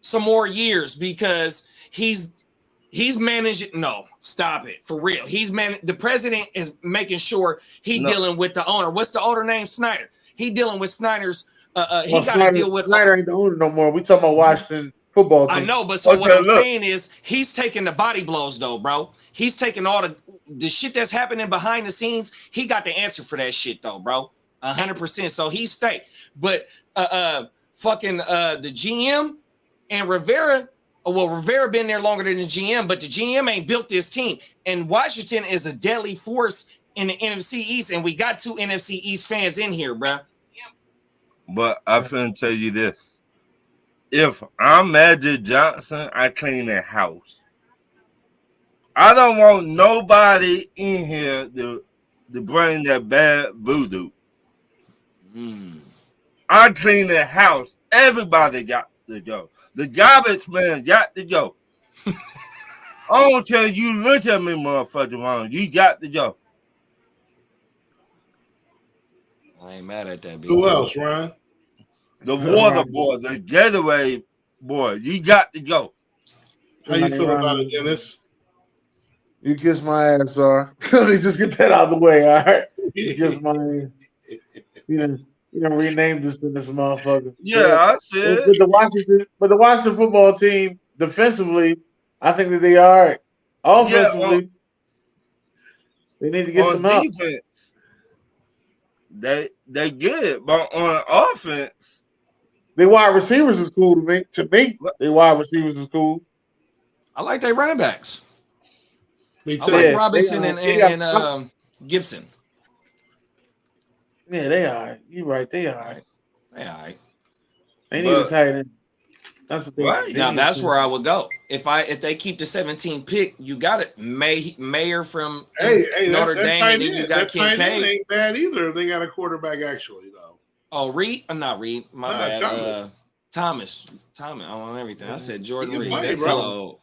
some more years because he's managing. No, stop it for real. The president is making sure dealing with the owner. What's the owner name? Snyder. He dealing with Snyder's. He got to deal with Snyder ain't the owner no more. We talking about Washington football team. I know, but so what I'm saying is he's taking the body blows though, bro. He's taking all the shit that's happening behind the scenes. He got the answer for that shit though, bro. 100%. So he stay. But the GM and Rivera. Well, Rivera been there longer than the GM, but the GM ain't built this team. And Washington is a deadly force in the NFC East, and we got 2 NFC East fans in here, bro. But I'm finna tell you this. If I'm Magic Johnson, I clean the house. I don't want nobody in here to bring that bad voodoo. I clean the house. Everybody got to go. The garbage man got to go. I don't care you look at me, motherfucker, wrong. You got to go. I ain't mad at that. Who else, Ryan? The water boy, the getaway boy, you got to go. How you feel about it, Dennis? You kiss my ass, sir. Let me just get that out of the way, all right? You kiss my ass. You know, rename this motherfucker. Yeah, I said. But the Washington football team, defensively, I think that they are all right. Offensively, they need to get some help. Defense, they good, but on offense, they wide receivers is cool to me. They wide receivers is cool. I like their running backs. Me too. I like Robinson and Gibson. Yeah, they are right. You're right. They are right. They all right. They need a tight end. That's what they now. That's where I would go if they keep the 17 pick. You got it, Mayer from Notre Dame, and then you got Kincaid. Ain't bad either. If they got a quarterback, actually, though. Oh, Reed? Not Reed. My bad. Thomas. On everything. I said Jordan Reed. That's hella old.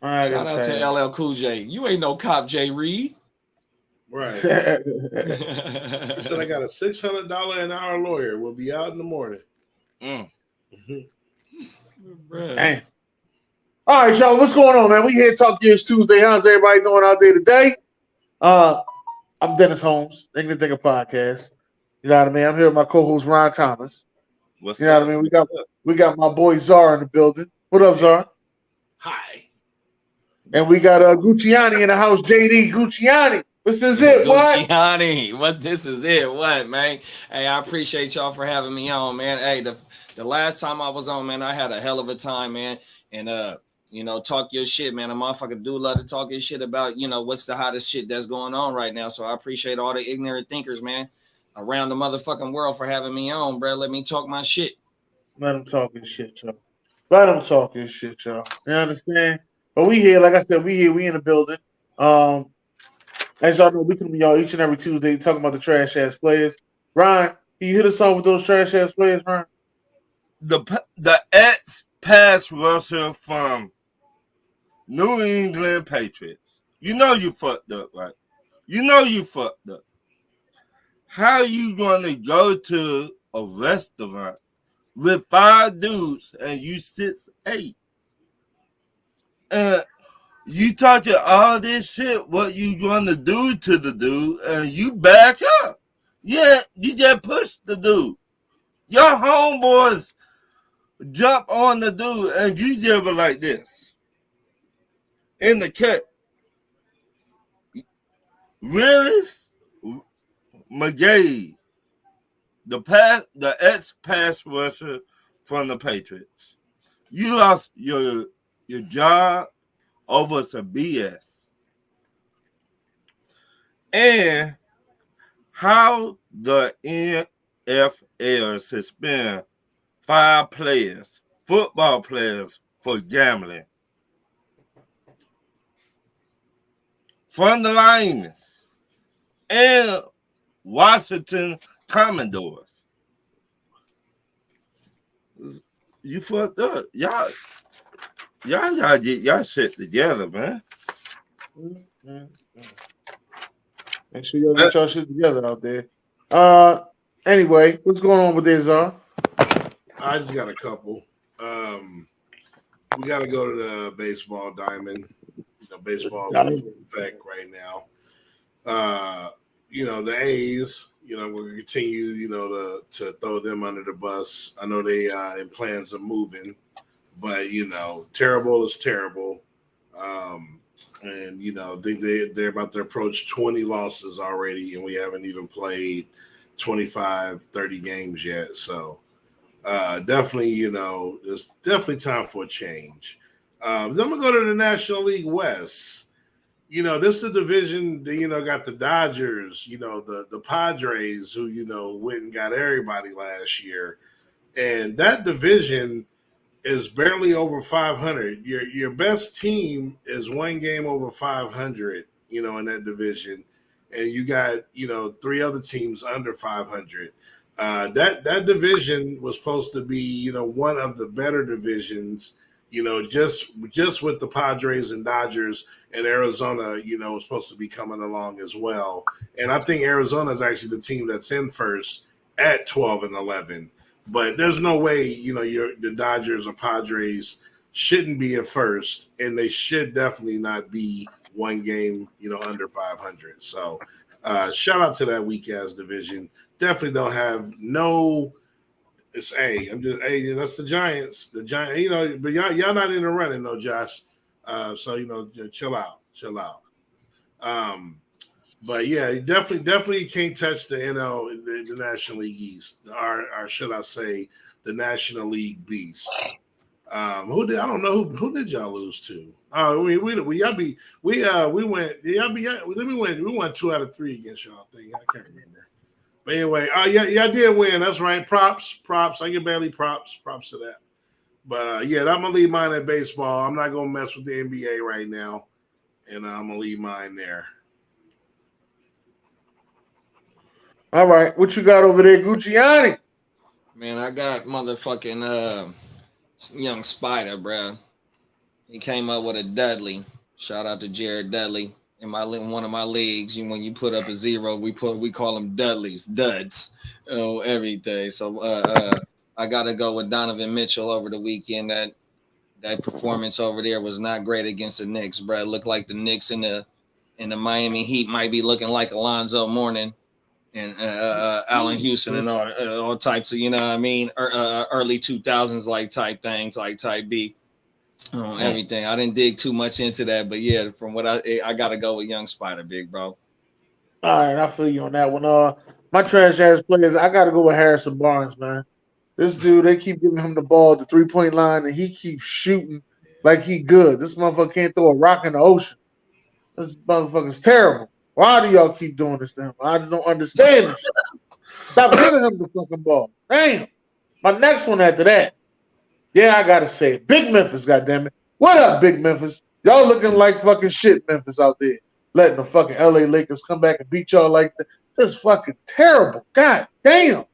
Shout out to LL Cool J. You ain't no cop, J. Reed. Right. He said I got a $600 an hour lawyer. We'll be out in the morning. Dang. All right, y'all. What's going on, man? We here Talk Gears Tuesday. How's everybody doing out there today? I'm Dennis Holmes, Think the Thinker Podcast. You know what I mean? I'm here with my co-host Ron Thomas. You know what I mean? We got my boy Czar in the building. What up, Czar? Hi. And we got Gucciani in the house. JD Gucciani. This is it. Gucciani. What? This is it. What, man? Hey, I appreciate y'all for having me on, man. Hey, the last time I was on, man, I had a hell of a time, man. And talk your shit, man. A motherfucker do love to talk your shit about, what's the hottest shit that's going on right now. So I appreciate all the ignorant thinkers, man, around the motherfucking world for having me on, bro. Let me talk my shit. Let them talk his shit, y'all. Let them talk his shit, y'all. You understand? But we here, like I said, we in the building. As y'all know, we come to y'all each and every Tuesday talking about the trash ass players. Ryan, can you hit us off with those trash ass players, Ryan? The ex-pass rusher from New England Patriots. You know you fucked up, right? You know you fucked up. How you gonna go to a restaurant with 5 dudes and you 6'8"? And you talking all this shit, what you gonna do to the dude, and you back up. Yeah, you just push the dude. Your homeboys jump on the dude, and you give it like this. In the cut. Really? McGay, the ex-pass rusher from the Patriots. You lost your job over some BS. And how the NFL suspend 5 players, football players, for gambling. From the Lions and Washington Commodores. You fucked up. Y'all gotta get y'all shit together, man. Make sure y'all get y'all shit together out there. Anyway, what's going on with this, I just got a couple. We got to go to the baseball diamond. Baseball is in effect right now. The A's, we're going to continue, to throw them under the bus. I know they in plans of moving, but, terrible is terrible. And, I think they're about to approach 20 losses already, and we haven't even played 25, 30 games yet. So definitely, it's definitely time for a change. Then I'm going to go to the National League West. This is a division that, got the Dodgers, the Padres, who, went and got everybody last year. And that division is barely over 500. Your best team is one game over 500, in that division. And you got, three other teams under 500. That division was supposed to be, one of the better divisions, just with the Padres and Dodgers, and Arizona, was supposed to be coming along as well. And I think Arizona is actually the team that's in first at 12-11. But there's no way, the Dodgers or Padres shouldn't be at first, and they should definitely not be one game, under 500. So shout out to that weak-ass division. Definitely don't have no – that's the Giants. The Giants, but y'all not in the running, though, Josh. So, chill out. But yeah, definitely can't touch the the National League East, or should I say, the National League Beast. I don't know who did y'all lose to? We won 2 out of 3 against y'all. I think I can't remember. But anyway, y'all did win. That's right. Props. I give Bailey props to that. But I'm gonna leave mine at baseball. I'm not gonna mess with the NBA right now, and I'm gonna leave mine there. All right, what you got over there, Gucciani? Man, I got motherfucking young Spider, bro. He came up with a Dudley. Shout out to Jared Dudley. In one of my leagues, when you put up a 0, we call them Dudleys, duds, every day. So I got to go with Donovan Mitchell over the weekend. That performance over there was not great against the Knicks, bro. It looked like the Knicks in the Miami Heat might be looking like Alonzo Mourning and Allen Houston and all types of, early 2000s like type things, like type B. Everything. I didn't dig too much into that, but yeah, from what I gotta go with young Spider, big bro. All right, I feel you on that one. My trash ass players, I gotta go with Harrison Barnes, man. This dude, they keep giving him the ball at the 3-point line, and he keeps shooting like he good. This motherfucker can't throw a rock in the ocean. This motherfucker's terrible. Why do y'all keep doing this to him? I just don't understand this. Stop giving him the fucking ball. Damn. My next one after that. Yeah, I gotta say it. Big Memphis, goddammit. What up, Big Memphis? Y'all looking like fucking shit, Memphis out there. Letting the fucking LA Lakers come back and beat y'all like that. This is fucking terrible. God damn.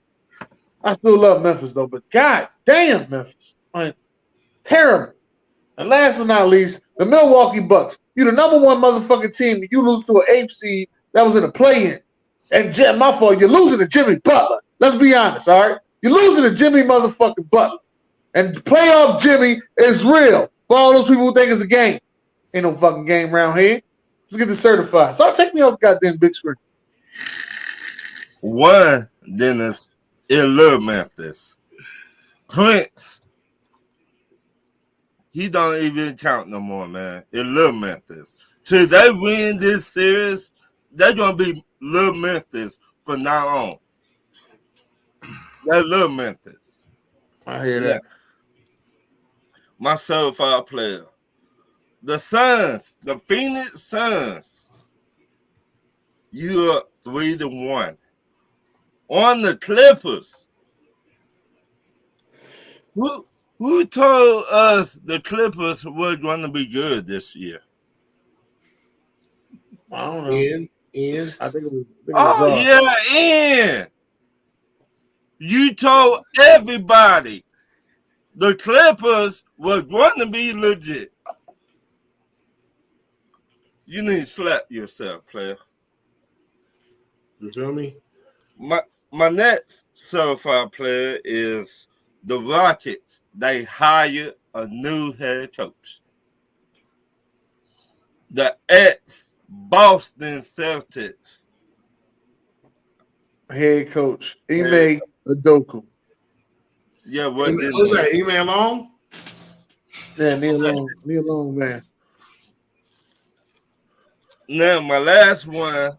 I still love Memphis though, but god damn, Memphis. Terrible. And last but not least, the Milwaukee Bucks. You the number 1 motherfucking team. You lose to an 8 seed that was in a play-in. And my fault, you're losing to Jimmy Butler. Let's be honest, all right? You're losing to Jimmy motherfucking Butler. And playoff Jimmy is real. For all those people who think it's a game. Ain't no fucking game around here. Let's get this certified. Start taking me off the goddamn big screen. One, Dennis, in Little Memphis. Prince, he don't even count no more, man. In Little Memphis. Till they win this series, they're going to be Little Memphis from now on. They're Little Memphis. I hear that. My certified player. The Suns, the Phoenix Suns. You are 3-1. On the Clippers. Who told us the Clippers were going to be good this year? I don't know. Ian. I think it was. Ian. You told everybody the Clippers were going to be legit. You need to slap yourself, player. You feel me? My next certified player is the Rockets, they hired a new head coach. The ex-Boston Celtics Head coach Yeah. Ime Udoka. Yeah, what did What's that? Email long? Yeah, Neil Long, man. Now my last one,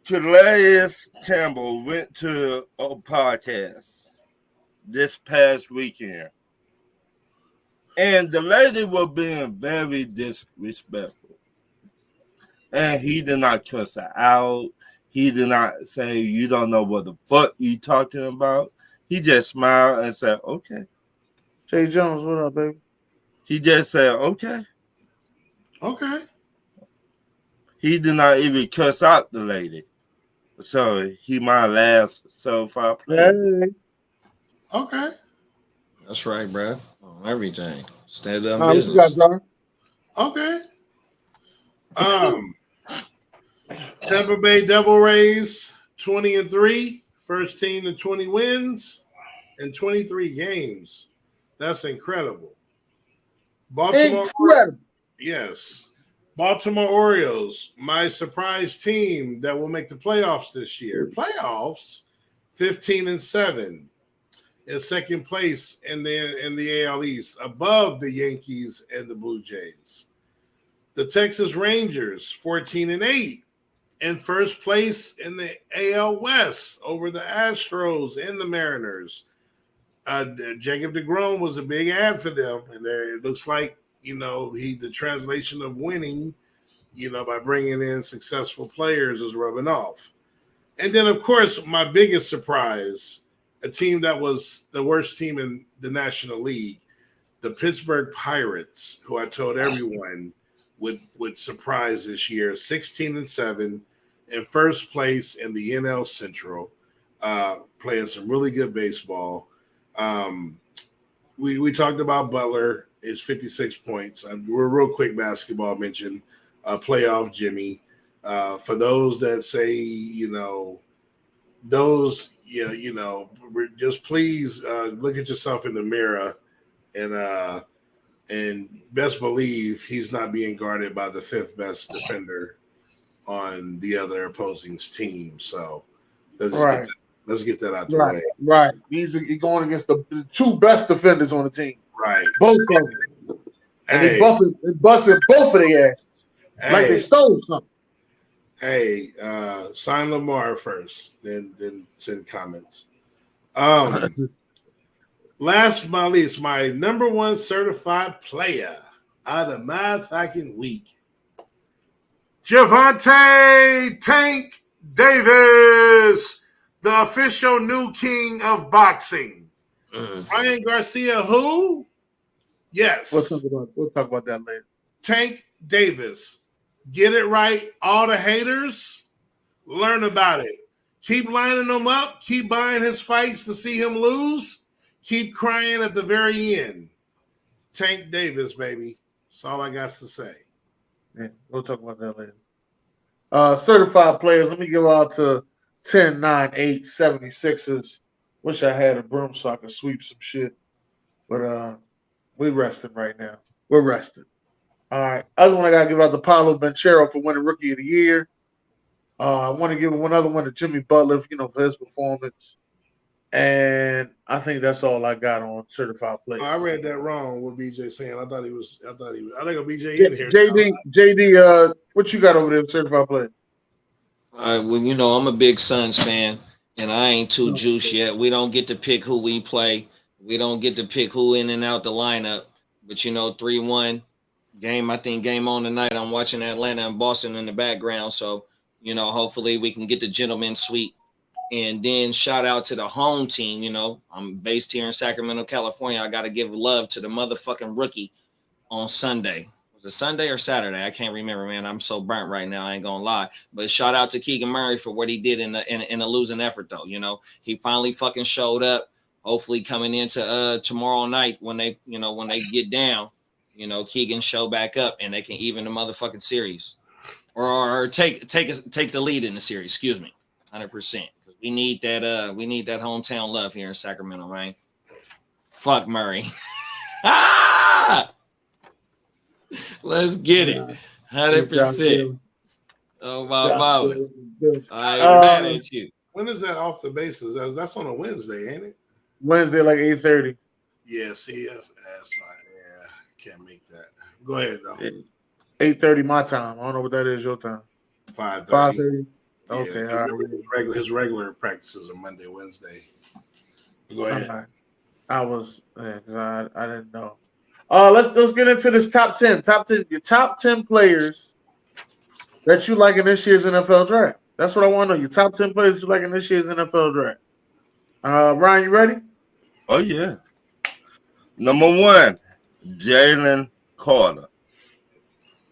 Calais Campbell went to a podcast this past weekend. And the lady was being very disrespectful. And he did not cuss her out. He did not say, you don't know what the fuck you talking about. He just smiled and said, okay. Jay Jones, what up, baby? He just said, okay. Okay. He did not even cuss out the lady. So he my last so-far player. Hey. Okay. That's right, bro. On everything. Stand up What you business. got, John? Okay. Tampa Bay Devil Rays 20-3, first team to 20 wins in 23 games. That's incredible. Baltimore, Incredible. yes. Baltimore Orioles, my surprise team that will make the playoffs this year. Playoffs, 15-7, in second place in the AL East, above the Yankees and the Blue Jays. The Texas Rangers, 14-8, in first place in the AL West over the Astros and the Mariners. Jacob deGrom was a big ad for them, and it looks like the translation of winning, by bringing in successful players is rubbing off. And then, of course, my biggest surprise, a team that was the worst team in the National League, the Pittsburgh Pirates, who I told everyone would surprise this year, 16-7, in first place in the NL Central, playing some really good baseball. We talked about Butler, is 56 points. We're a real quick basketball mention, playoff Jimmy. For those that say, just please look at yourself in the mirror and best believe he's not being guarded by the fifth best defender on the other opposing team. So let's get that out the way. Right. He's going against the two best defenders on the team. Right. Both of them. And they busted both of their asses. Like they stole something. Hey, sign Lamar first, then send comments. Last but not least, my number one certified player out of my fucking week, Gervonta Tank Davis, the official new king of boxing. Ryan Garcia, who? Yes. We'll talk about that later. Tank Davis. Get it right. All the haters, learn about it. Keep lining them up. Keep buying his fights to see him lose. Keep crying at the very end. Tank Davis, baby. That's all I got to say. Yeah, we'll talk about that later. Certified players, let me give out to 10, 9, 8, 76ers. Wish I had a broom so I could sweep some shit. But we're resting right now. We're resting. All right. Other one I got to give out to Paolo Banchero for winning Rookie of the Year. I want to give one other one to Jimmy Butler, for his performance. And I think that's all I got on certified players. I read that wrong. What BJ saying? I think BJ in here. JD, what you got over there, certified player? Well, I'm a big Suns fan, and I ain't too juiced yet. We don't get to pick who we play. We don't get to pick who in and out the lineup. But 3-1 game. I think game on tonight. I'm watching Atlanta and Boston in the background. So, hopefully we can get the gentleman's sweep. And then shout out to the home team. I'm based here in Sacramento, California. I got to give love to the motherfucking rookie on Sunday. Was it Sunday or Saturday? I can't remember, man. I'm so burnt right now. I ain't gonna lie. But shout out to Keegan Murray for what he did in a losing effort, though. He finally fucking showed up. Hopefully, coming into tomorrow night when they get down, Keegan show back up and they can even the motherfucking series, or take the lead in the series. Excuse me, 100%. We need that. We need that hometown love here in Sacramento, man. Fuck Murray. Let's get it. 100%. Oh my mama. I ain't mad at you. When is that off the bases? That's on a Wednesday, ain't it? Wednesday, like 8:30. Yeah, see, that's not. Yeah, can't make that. Go ahead though. 8:30 my time. I don't know what that is your time. 5:30. 5:30. Yeah, Okay, all right. his regular practices are Monday, Wednesday. Go ahead. Right. I was, because I didn't know. Let's get into this top 10. Your top 10 players that you like in this year's NFL draft. That's what I want to know. Your top 10 players you like in this year's NFL draft. Ryan, you ready? Oh yeah. Number 1, Jalen Carter.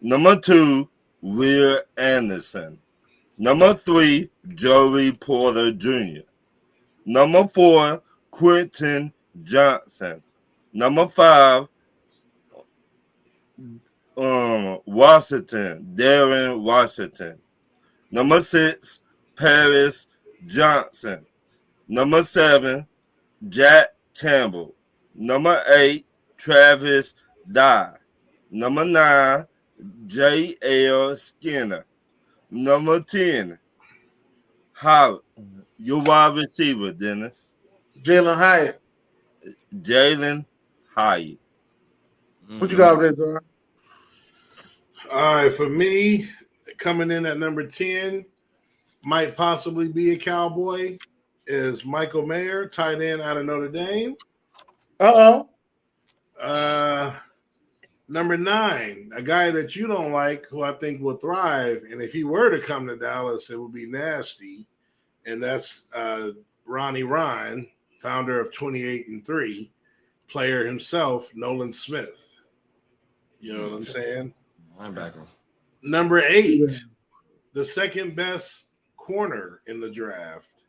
Number 2, Will Anderson. Number 3, Joey Porter Jr. Number 4, Quentin Johnson. Number 5, Darren Washington. Number 6, Paris Johnson. Number 7, Jack Campbell. Number 8, Travis Dye. Number 9, J.L. Skinner. Number 10, Howard. Your wide receiver, Dennis. Jalen Hyatt. Jalen Hyatt. What you got over there, John? All right, for me, coming in at number 10, might possibly be a Cowboy, is Michael Mayer, tight end out of Notre Dame. Number 9, a guy that you don't like, who I think will thrive, and if he were to come to Dallas, it would be nasty, and that's Ronnie Ryan, founder of 28-3, player himself, Nolan Smith. You know what I'm saying? Linebacker. Number 8, the second best corner in the draft,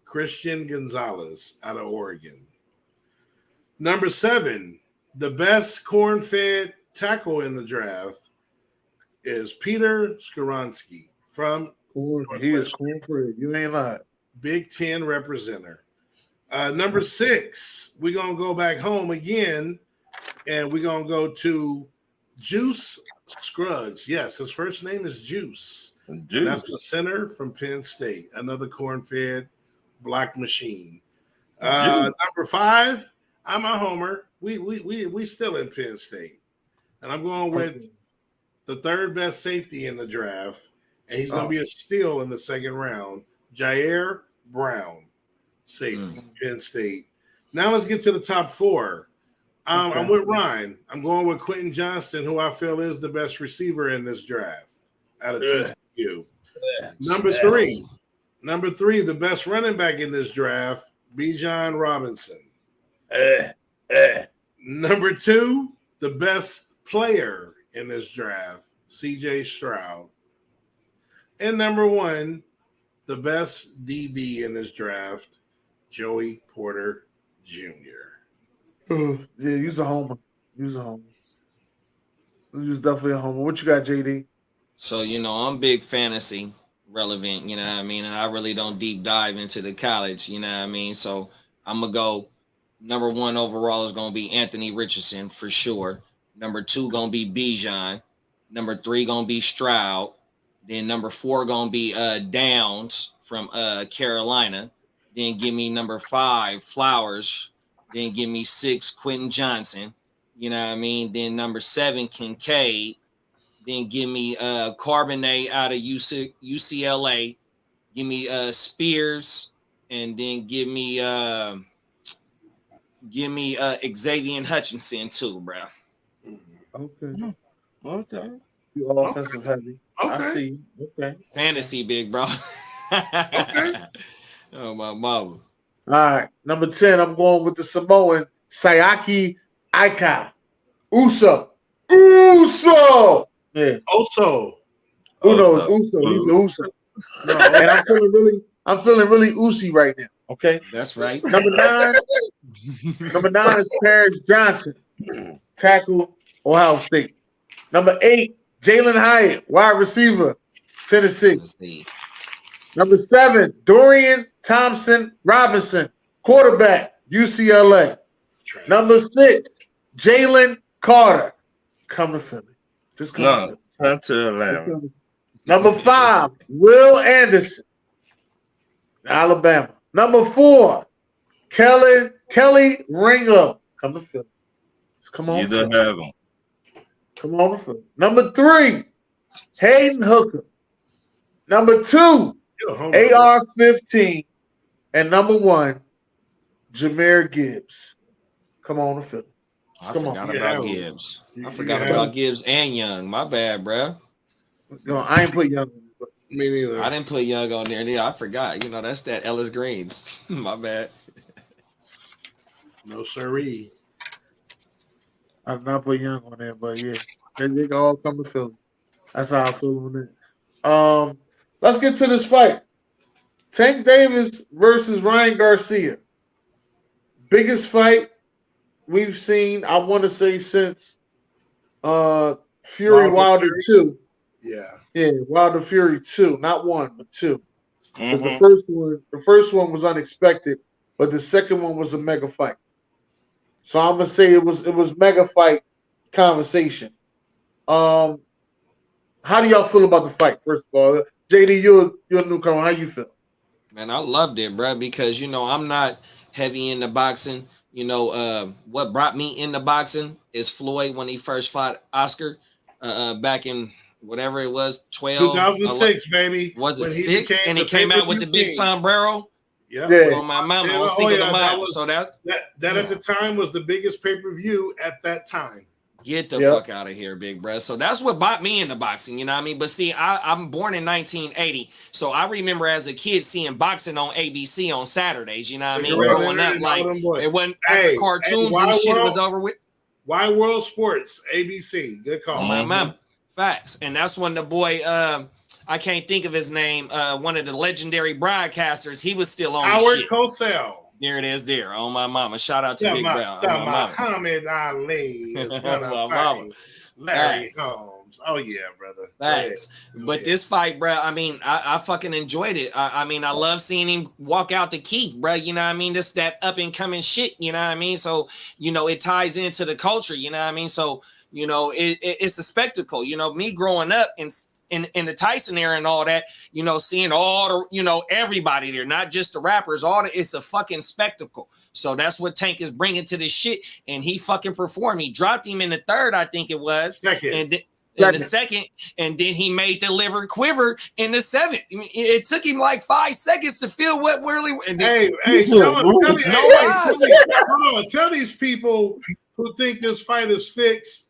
Christian Gonzalez out of Oregon. Number 7, the best corn-fed tackle in the draft is Peter Skoronski from He is corn-fed. You ain't lying. Big Ten representative. Number 6, we're going to go back home again, and we're going to go to Juice Scruggs. Yes, his first name is Juice. That's the center from Penn State, another corn-fed black machine. Number 5, I'm a homer. We still in Penn State. And I'm going with the third best safety in the draft, and he's going to be a steal in the second round, Jair Brown, safety, Penn State. Now let's get to the top 4. I'm with Ryan. I'm going with Quentin Johnson, who I feel is the best receiver in this draft out of TCU. Number 3, the best running back in this draft, Bijan Robinson. Number 2, the best player in this draft, CJ Stroud. And number 1, the best DB in this draft, Joey Porter Jr. Yeah, he's a homer. He's definitely a homer. What you got, JD? So, I'm big fantasy relevant, you know what I mean? And I really don't deep dive into the college, you know what I mean? So I'm going to go number 1 overall is going to be Anthony Richardson for sure. Number 2 going to be Bijan. Number 3 going to be Stroud. Then number 4 going to be Downs from Carolina. Then give me number 5, Flowers. Then give me 6, Quentin Johnson. You know what I mean? Then number 7, Kincaid. Then give me Carbonate out of UCLA. Give me Spears. And then give me Xavier Hutchinson too, bro. Okay. You all offensive heavy. Okay. I see. Okay. Fantasy big, bro. Okay. Oh, my mama. All right. Number 10, I'm going with the Samoan, Sayaki Aika. Uso. Yeah. Also. Who knows? Uso. He's the Uso. No, and I'm feeling really Usi right now. Okay. That's right. Number 9 is Paris Johnson, tackle, Ohio State. Number 8, Jalen Hyatt, wide receiver, Tennessee. Number 7, Dorian Thompson-Robinson, quarterback, UCLA. Trash. Number 6, Jalen Carter, come to Philly. Just come to No, Philly. come to Atlanta. Number 5, Will Anderson, Alabama. Number 4, Kelly Ringler, come to Philly. Just come on, You don't Philly. have them. Come on, Philly. Number 3, Hayden Hooker. Number 2, AR-15, and number 1, Jahmyr Gibbs. Come on to Philly. I Come forgot on. about Gibbs. I You forgot have about him. Gibbs and Young. My bad, bro. No, I ain't put Young. Me neither. I didn't put Young on there. Yeah, I forgot. You know, that's that Ellis Greens. My bad. No siree. I did not put Young on there, but yeah, they can all come to Philly. That's how I feel on it. Let's get to this fight. Tank Davis versus Ryan Garcia. Biggest fight we've seen, I want to say, since Fury Wilder 2. Yeah. Yeah, Wilder Fury 2, not 1, but 2. Because Mhm. the first one was unexpected, but the second one was a mega fight. So I'm gonna say it was mega fight conversation. How do y'all feel about the fight? First of all, JD, you're a newcomer. How you feel? Man, I loved it, bro, because you know I'm not heavy into boxing. You know, what brought me into boxing is Floyd when he first fought Oscar back in whatever it was, 12. 2006, baby. Was it When 6? became And he the came out with the pay-per-view big king. sombrero Yep. Yeah. on my mama Yeah, on oh, Cinco yeah, de that Mayo. was- So That at the time was the biggest pay-per-view at that time. get the Yep. fuck out of here, big bro. So that's what brought me into boxing, you know what I mean? But see, I'm born in 1980, so I remember as a kid seeing boxing on ABC on Saturdays, you know what I mean? Cigarette Growing Leonard up, and like all them boys. it wasn't Hey, after cartoons Wide and shit, it World- was over with. Why World Sports, ABC. Good call. On my mama. Facts. And that's when the boy, I can't think of his name, one of the legendary broadcasters, he was still on the Howard shit. Cosell. There it is there. On my mama. Shout out to Big Brown. On my mama. Muhammad Ali is On gonna my fight mama. Larry Facts. Holmes. Oh yeah, brother. Facts. But this fight, bro, I mean, I fucking enjoyed it. I mean, I love seeing him walk out to Keith, bro. You know what I mean? This that up and coming shit, you know what I mean? So, you know, it ties into the culture, you know what I mean? So, you know, it's a spectacle. You know, me growing up in the Tyson era and all that, you know, seeing all the, you know, everybody there, not just the rappers, it's a fucking spectacle. So that's what Tank is bringing to this shit, and he fucking performed. He dropped him in the 3rd, I think it was, Second. and in the 2nd, and then he made the liver quiver in the 7th. I mean, it took him like 5 seconds to feel what really. And then, tell these people who think this fight is fixed.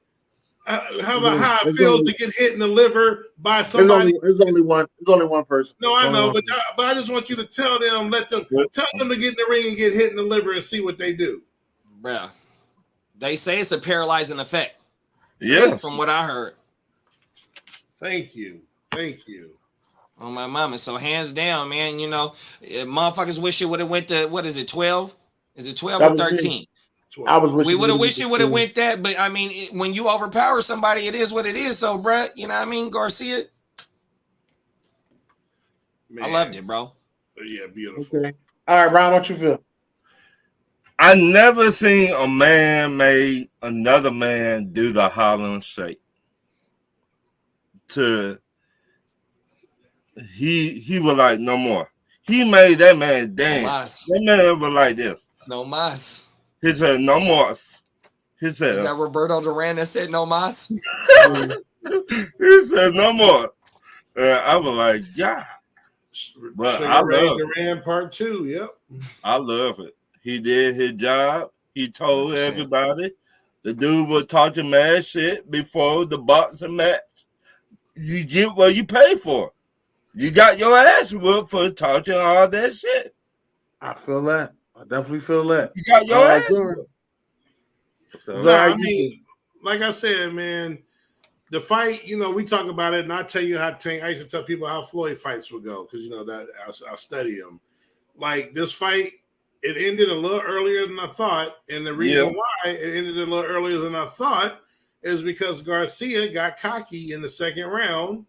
How about how it It's feels only- to get hit in the liver by somebody? There's only one person. No, I know, but I just want you to tell them to get in the ring and get hit in the liver and see what they do. bruh, they say it's a paralyzing effect. Yeah. From what I heard. Thank you. On my mama. So hands down, man, you know, motherfuckers wish it would have went to, what is it, 12? Is it 12 That or was me. 13? I was We would have wished it would have went that, but I mean, when you overpower somebody, it is what it is. So, bruh, you know what I mean? Garcia, Man. I loved it, bro. Yeah, beautiful. Okay. All right, Ron, what you feel? I never seen a man make another man do the Harlem Shake. He was like, no more. He made that man dance. That man was like this. No mas. He said, no more. He Is said, that Roberto Duran that said no mas? he said, no more. I was like, yeah. But I love it. Duran Part 2, yep. I love it. He did his job. He told everybody. The dude was talking mad shit before the boxing match. You get what you pay for. You got your ass whooped for talking all that shit. I feel that. I definitely feel that. You got your ass whooped. No, I mean, like I said, man, the fight, you know, we talk about it, and I tell you how Tank. I used to tell people how Floyd fights would go because you know that I study them. Like this fight, it ended a little earlier than I thought, and the reason why it ended a little earlier than I thought is because Garcia got cocky in the 2nd round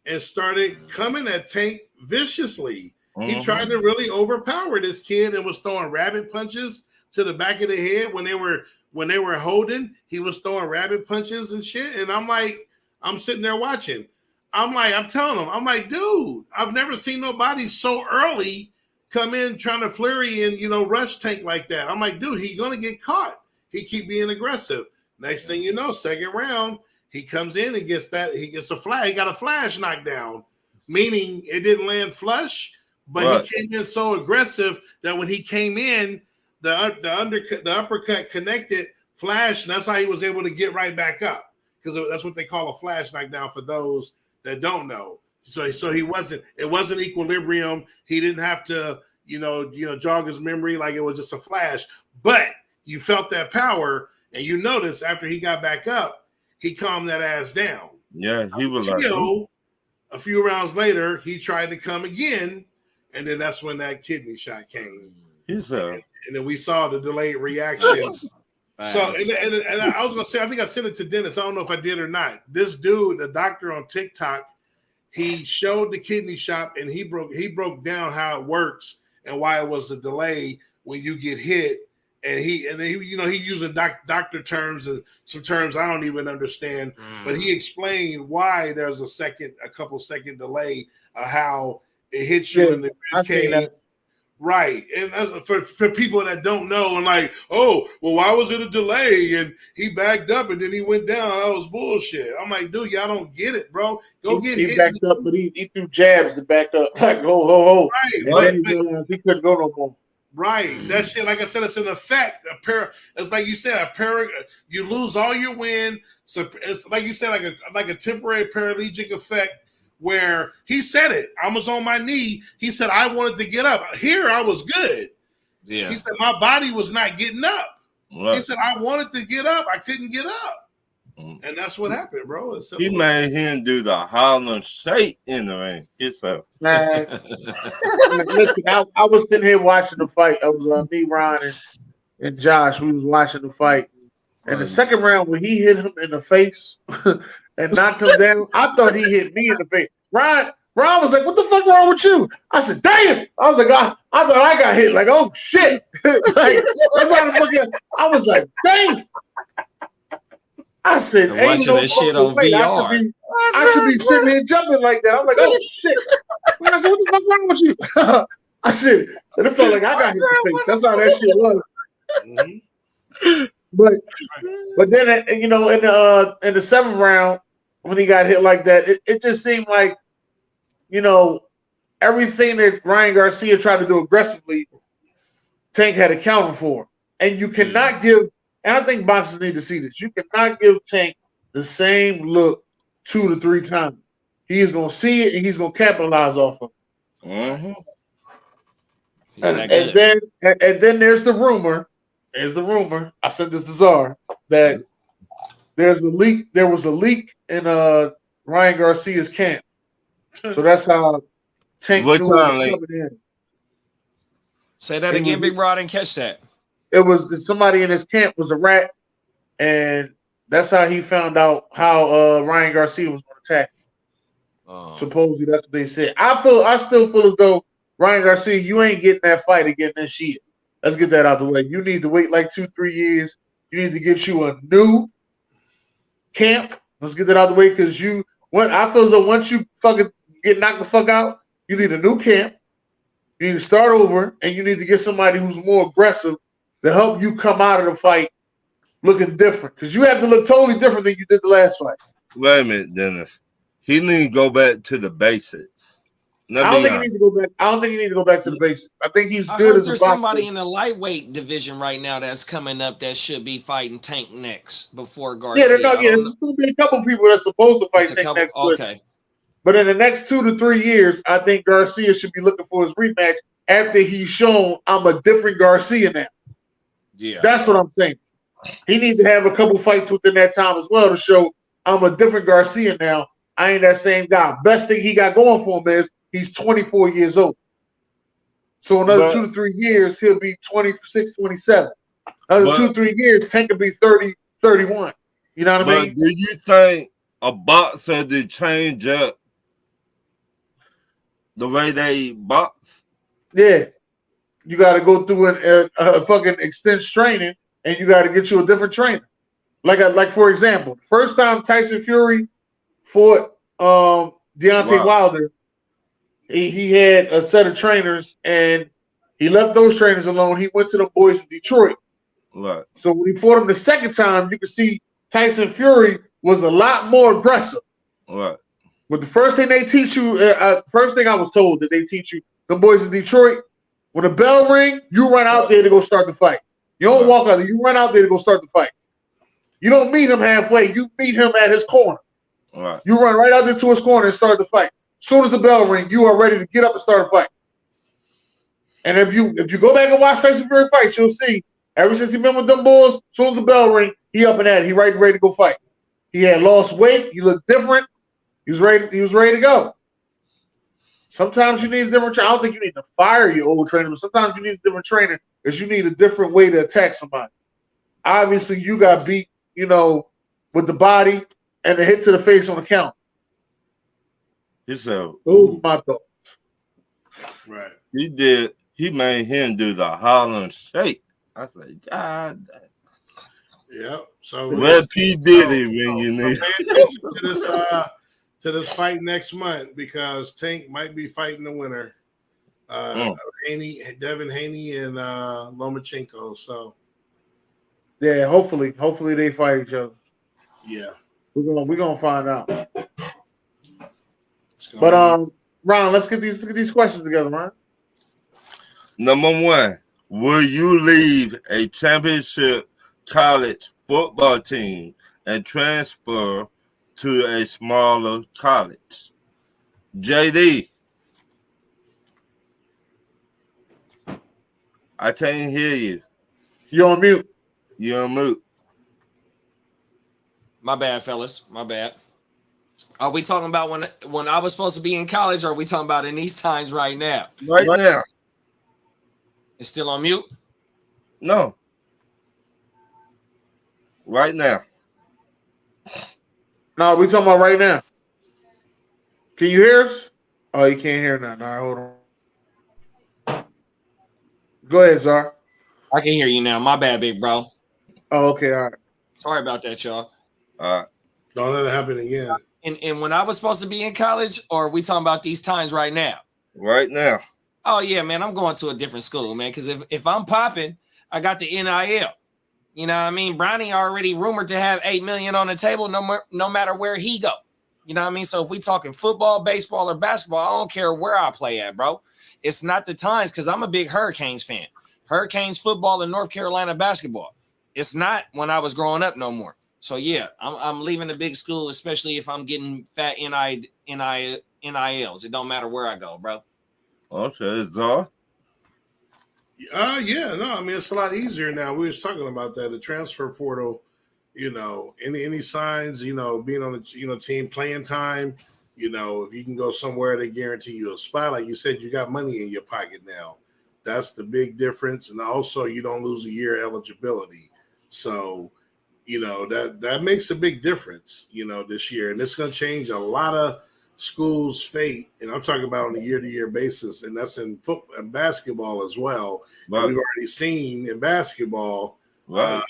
and started coming at Tank viciously. Mm-hmm. He tried to really overpower this kid and was throwing rabbit punches to the back of the head when they were holding. He was throwing rabbit punches and shit. And I'm sitting there watching. I'm telling him, I'm like, dude, I've never seen nobody so early come in trying to flurry and rush Tank like that. I'm like, dude, he's gonna get caught. He keep being aggressive. Next thing you know, second round, he comes in and gets a flash. He got a flash knockdown, meaning it didn't land flush, but he came in so aggressive that when he came in, the uppercut connected flash, and that's how he was able to get right back up, because that's what they call a flash knockdown for those that don't know. So it wasn't equilibrium. He didn't have to jog his memory, like it was just a flash, but you felt that power, and you notice after he got back up, he calmed that ass down. Yeah, he was until a few rounds later, he tried to come again, and then that's when that kidney shot came. And then we saw the delayed reactions. So, and I was gonna say, I think I sent it to Dennis. I don't know if I did or not. This dude, the doctor on TikTok, he showed the kidney shot, and he broke down how it works and why it was a delay when you get hit. And he using doctor terms and some terms I don't even understand, but he explained why there's a couple second delay of how it hits you in the rib cage. Right. And for people that don't know and like, oh, well, why was it a delay? And he backed up and then he went down. That was bullshit. I'm like, dude, y'all don't get it, bro. He backed up, but he threw jabs to back up. Like, ho. Right. He couldn't go no more. Right. That shit, like I said, it's an effect. It's like you said, you lose all your wind. So it's like you said, like a temporary paralytic effect, where he said it. I was on my knee. He said, I wanted to get up. Here I was good. Yeah. He said, my body was not getting up. Right. He said, I wanted to get up. I couldn't get up. And that's what happened, bro. He made him do the Harlem Shake in the ring. Listen, I was sitting here watching the fight. I was me, Ron, and Josh. We was watching the fight. And the second round, when he hit him in the face and knocked him down, I thought he hit me in the face. Ron was like, what the fuck wrong with you? I said, damn. I was like, I thought I got hit. Like, oh, shit. Like, I was like, damn. I said, I'm watching this shit on VR. I should be sitting here jumping like that. I'm like, oh shit. I said, what the fuck wrong with you? I said, it felt like I got hit in the face. That's how that shit was. But then in the seventh round, when he got hit like that, it just seemed like, everything that Ryan Garcia tried to do aggressively, Tank had accounted for. And you cannot give. And I think boxers need to see this. You cannot give Tank the same look 2 to 3 times. He is going to see it and he's going to capitalize off of it. Mm-hmm. And then there's the rumor. I sent this to Czar that there's a leak. There was a leak in Ryan Garcia's camp. So that's how Tank knew it was coming in. Say that again, Big Rod. I didn't catch that. It was somebody in his camp was a rat, and that's how he found out how Ryan Garcia was going to attack him. Supposedly, that's what they said. I still feel as though Ryan Garcia, you ain't getting that fight again this year. Let's get that out the way. You need to wait like 2-3 years. You need to get you a new camp. Let's get that out the way, because I feel as though once you fucking get knocked the fuck out, you need a new camp. You need to start over, and you need to get somebody who's more aggressive to help you come out of the fight looking different, because you have to look totally different than you did the last fight. Wait a minute, Dennis. He need to go back to the basics. I don't think he needs to go back. I don't think he needs to go back to the basics. I think he's good as a boxer. There's somebody in the lightweight division right now that's coming up that should be fighting Tank next before Garcia. There's going to be a couple people that's supposed to fight Tank next. Okay. But in the next 2 to 3 years, I think Garcia should be looking for his rematch after he's shown I'm a different Garcia now. Yeah, that's what I'm saying. He needs to have a couple fights within that time as well to show I'm a different Garcia now. I ain't that same guy. Best thing he got going for him is he's 24 years old. So another 2 to 3 years, he'll be 26, 27. Another 2 to 3 years, Tank will be 30, 31. You know what I mean? Do you think a boxer to change up The way they box. Yeah. You got to go through a fucking extensive training, and you got to get you a different trainer. Like for example, first time Tyson Fury fought Deontay Wilder, he had a set of trainers, and he left those trainers alone. He went to the boys in Detroit. Right. So when he fought him the second time, you could see Tyson Fury was a lot more aggressive. Right. But the first thing they teach you, first thing I was told that they teach you, the boys in Detroit, when the bell ring, you run out there to go start the fight. You don't walk out there. You run out there to go start the fight. You don't meet him halfway. You meet him at his corner. Right. You run right out there to his corner and start the fight. As soon as the bell ring, you are ready to get up and start a fight. And if you go back and watch Tyson Fury fight, you'll see ever since he been with them boys, as soon as the bell ring, he up and at it. He ready to go fight. He had lost weight. He looked different. He was ready to go. Sometimes you need a different trainer. I don't think you need to fire your old trainer, but sometimes you need a different trainer because you need a different way to attack somebody. Obviously, you got beat, with the body and the hit to the face on the count. Those are my thoughts. Right. He made him do the Harlem Shake. I said, God. Yeah. So Where's P. Diddy when you need? Pay attention to this fight next month because Tank might be fighting the winner. Devin Haney and Lomachenko. So yeah, hopefully they fight each other. Yeah. We're gonna find out. But Ron, let's get these questions together, man. Number 1, will you leave a championship college football team and transfer to a smaller college? JD, I can't hear you. You're on mute. You're on mute. My bad, fellas. My bad. Are we talking about when I was supposed to be in college, or are we talking about in these times right now? Right now. It's still on mute? No. Right now. No, we talking about right now. Can you hear us? Oh, you can't hear nothing. All right, hold on. Go ahead, Zar. I can hear you now. My bad, big bro. Oh, okay, all right. Sorry about that, y'all. Don't let it happen again. And when I was supposed to be in college, or are we talking about these times right now? Right now. Oh, yeah, man, I'm going to a different school, man, because if I'm popping, I got the NIL. You know what I mean? Bronny already rumored to have $8 million on the table no matter where he go. You know what I mean? So if we talking football, baseball, or basketball, I don't care where I play at, bro. It's not the times because I'm a big Hurricanes fan. Hurricanes football and North Carolina basketball. It's not when I was growing up no more. So, yeah, I'm leaving the big school, especially if I'm getting fat NILs. It don't matter where I go, bro. Okay, Zar. Yeah, no, I mean it's a lot easier now. We was talking about that, the transfer portal. Any signs, being on the team, playing time. If you can go somewhere, they guarantee you a spot. Like you said, you got money in your pocket now. That's the big difference, and also you don't lose a year eligibility. So, that makes a big difference. This year, and it's going to change a lot of schools' fate, and I'm talking about on a year-to-year basis, and that's in football and basketball as well. Right. We've already seen in basketball, right,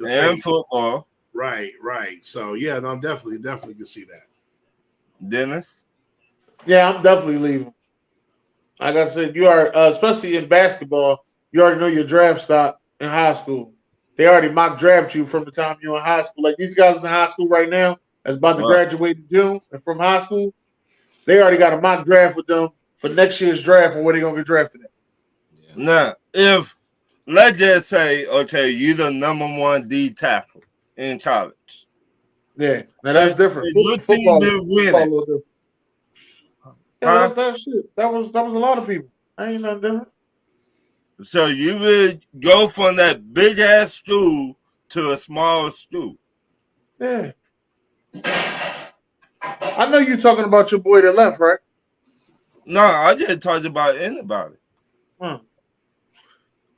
and football, right. So yeah, no, I'm definitely can see that. Dennis, yeah, I'm definitely leaving. Like I said, you are especially in basketball. You already know your draft stock in high school. They already mock draft you from the time you're in high school. Like these guys in high school right now, that's about to graduate in June and from high school. They already got a mock draft with them for next year's draft and where they're going to get drafted at. Yeah. Now, if, let's just say, okay, you're the number 1 D tackle in college. Yeah, now that's different. Your team been winning. Yeah, that shit. That was a lot of people. I ain't nothing different. So you would go from that big-ass school to a small school. Yeah. I know you're talking about your boy that left, right? No, I just talked about anybody.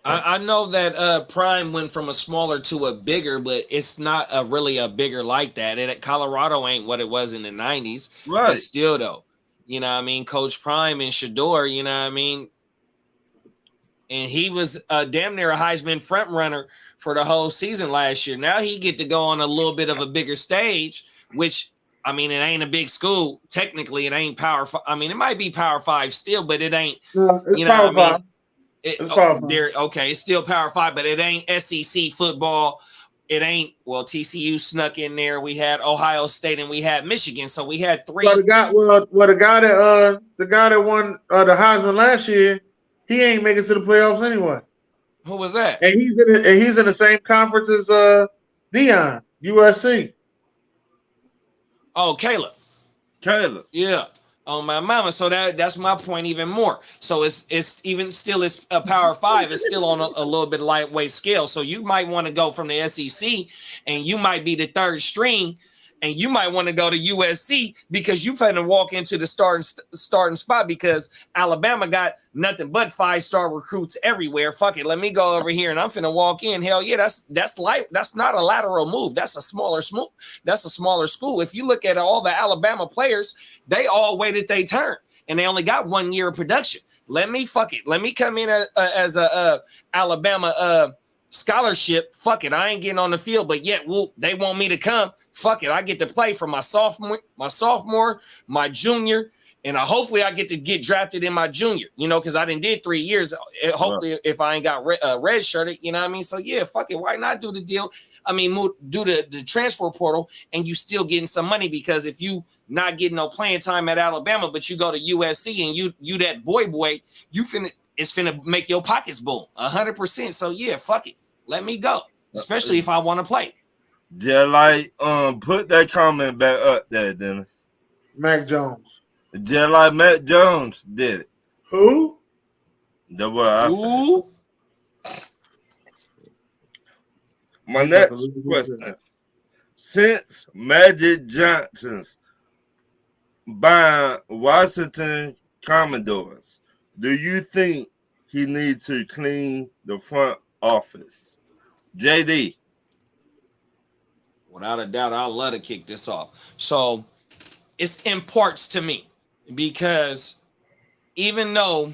I know that Prime went from a smaller to a bigger, but it's not really a bigger like that. And Colorado ain't what it was in the 90s. Right. But still, though, You know what I mean? Coach Prime and Shador, you know what I mean? And he was damn near a Heisman front runner for the whole season last year. Now he get to go on a little bit of a bigger stage, which, I mean, it ain't a big school. Technically, it ain't Power 5. I mean, it might be Power 5 still, but it ain't, No, it's you know Power what I mean? 5. It's Power 5. Okay, it's still Power 5, but it ain't SEC football. It ain't, well, TCU snuck in there. We had Ohio State and we had Michigan. So we had three. Well, the guy that won the Heisman last year, he ain't making it to the playoffs anyway. Who was that? And he's in the same conference as Dion, USC. Oh, Caleb. Yeah. Oh, my mama. So that's my point even more. So it's even still it's a Power 5. It's still on a little bit lightweight scale. So you might want to go from the SEC and you might be the third string and you might want to go to USC because you finna walk into the starting spot because Alabama got nothing but 5-star recruits everywhere. Fuck it. Let me go over here and I'm finna walk in. Hell yeah, that's light. That's not a lateral move. That's a smaller school. If you look at all the Alabama players, they all waited their turn and they only got 1 year of production. Let me come in as a Alabama scholarship. Fuck it. I ain't getting on the field, but yet they want me to come. Fuck it. I get to play for my sophomore, my junior, and hopefully I get to get drafted in my junior, you know, because I did 3 years. Hopefully if I ain't got red shirted, you know what I mean? So yeah, fuck it. Why not do the deal? I mean, do the transfer portal and you still getting some money because if you not getting no playing time at Alabama, but you go to USC and you that boy, it's finna make your pockets boom 100%. So yeah, fuck it. Let me go, especially if I want to play. Yeah, like put that comment back up there, Dennis. Mac Jones. Just like Mac Jones did it. Who? That's what I said. My next question. Since Magic Johnson's buying Washington Commodores, do you think he needs to clean the front office? JD. Without a doubt, I'd love to kick this off. So it's in parts to me because even though,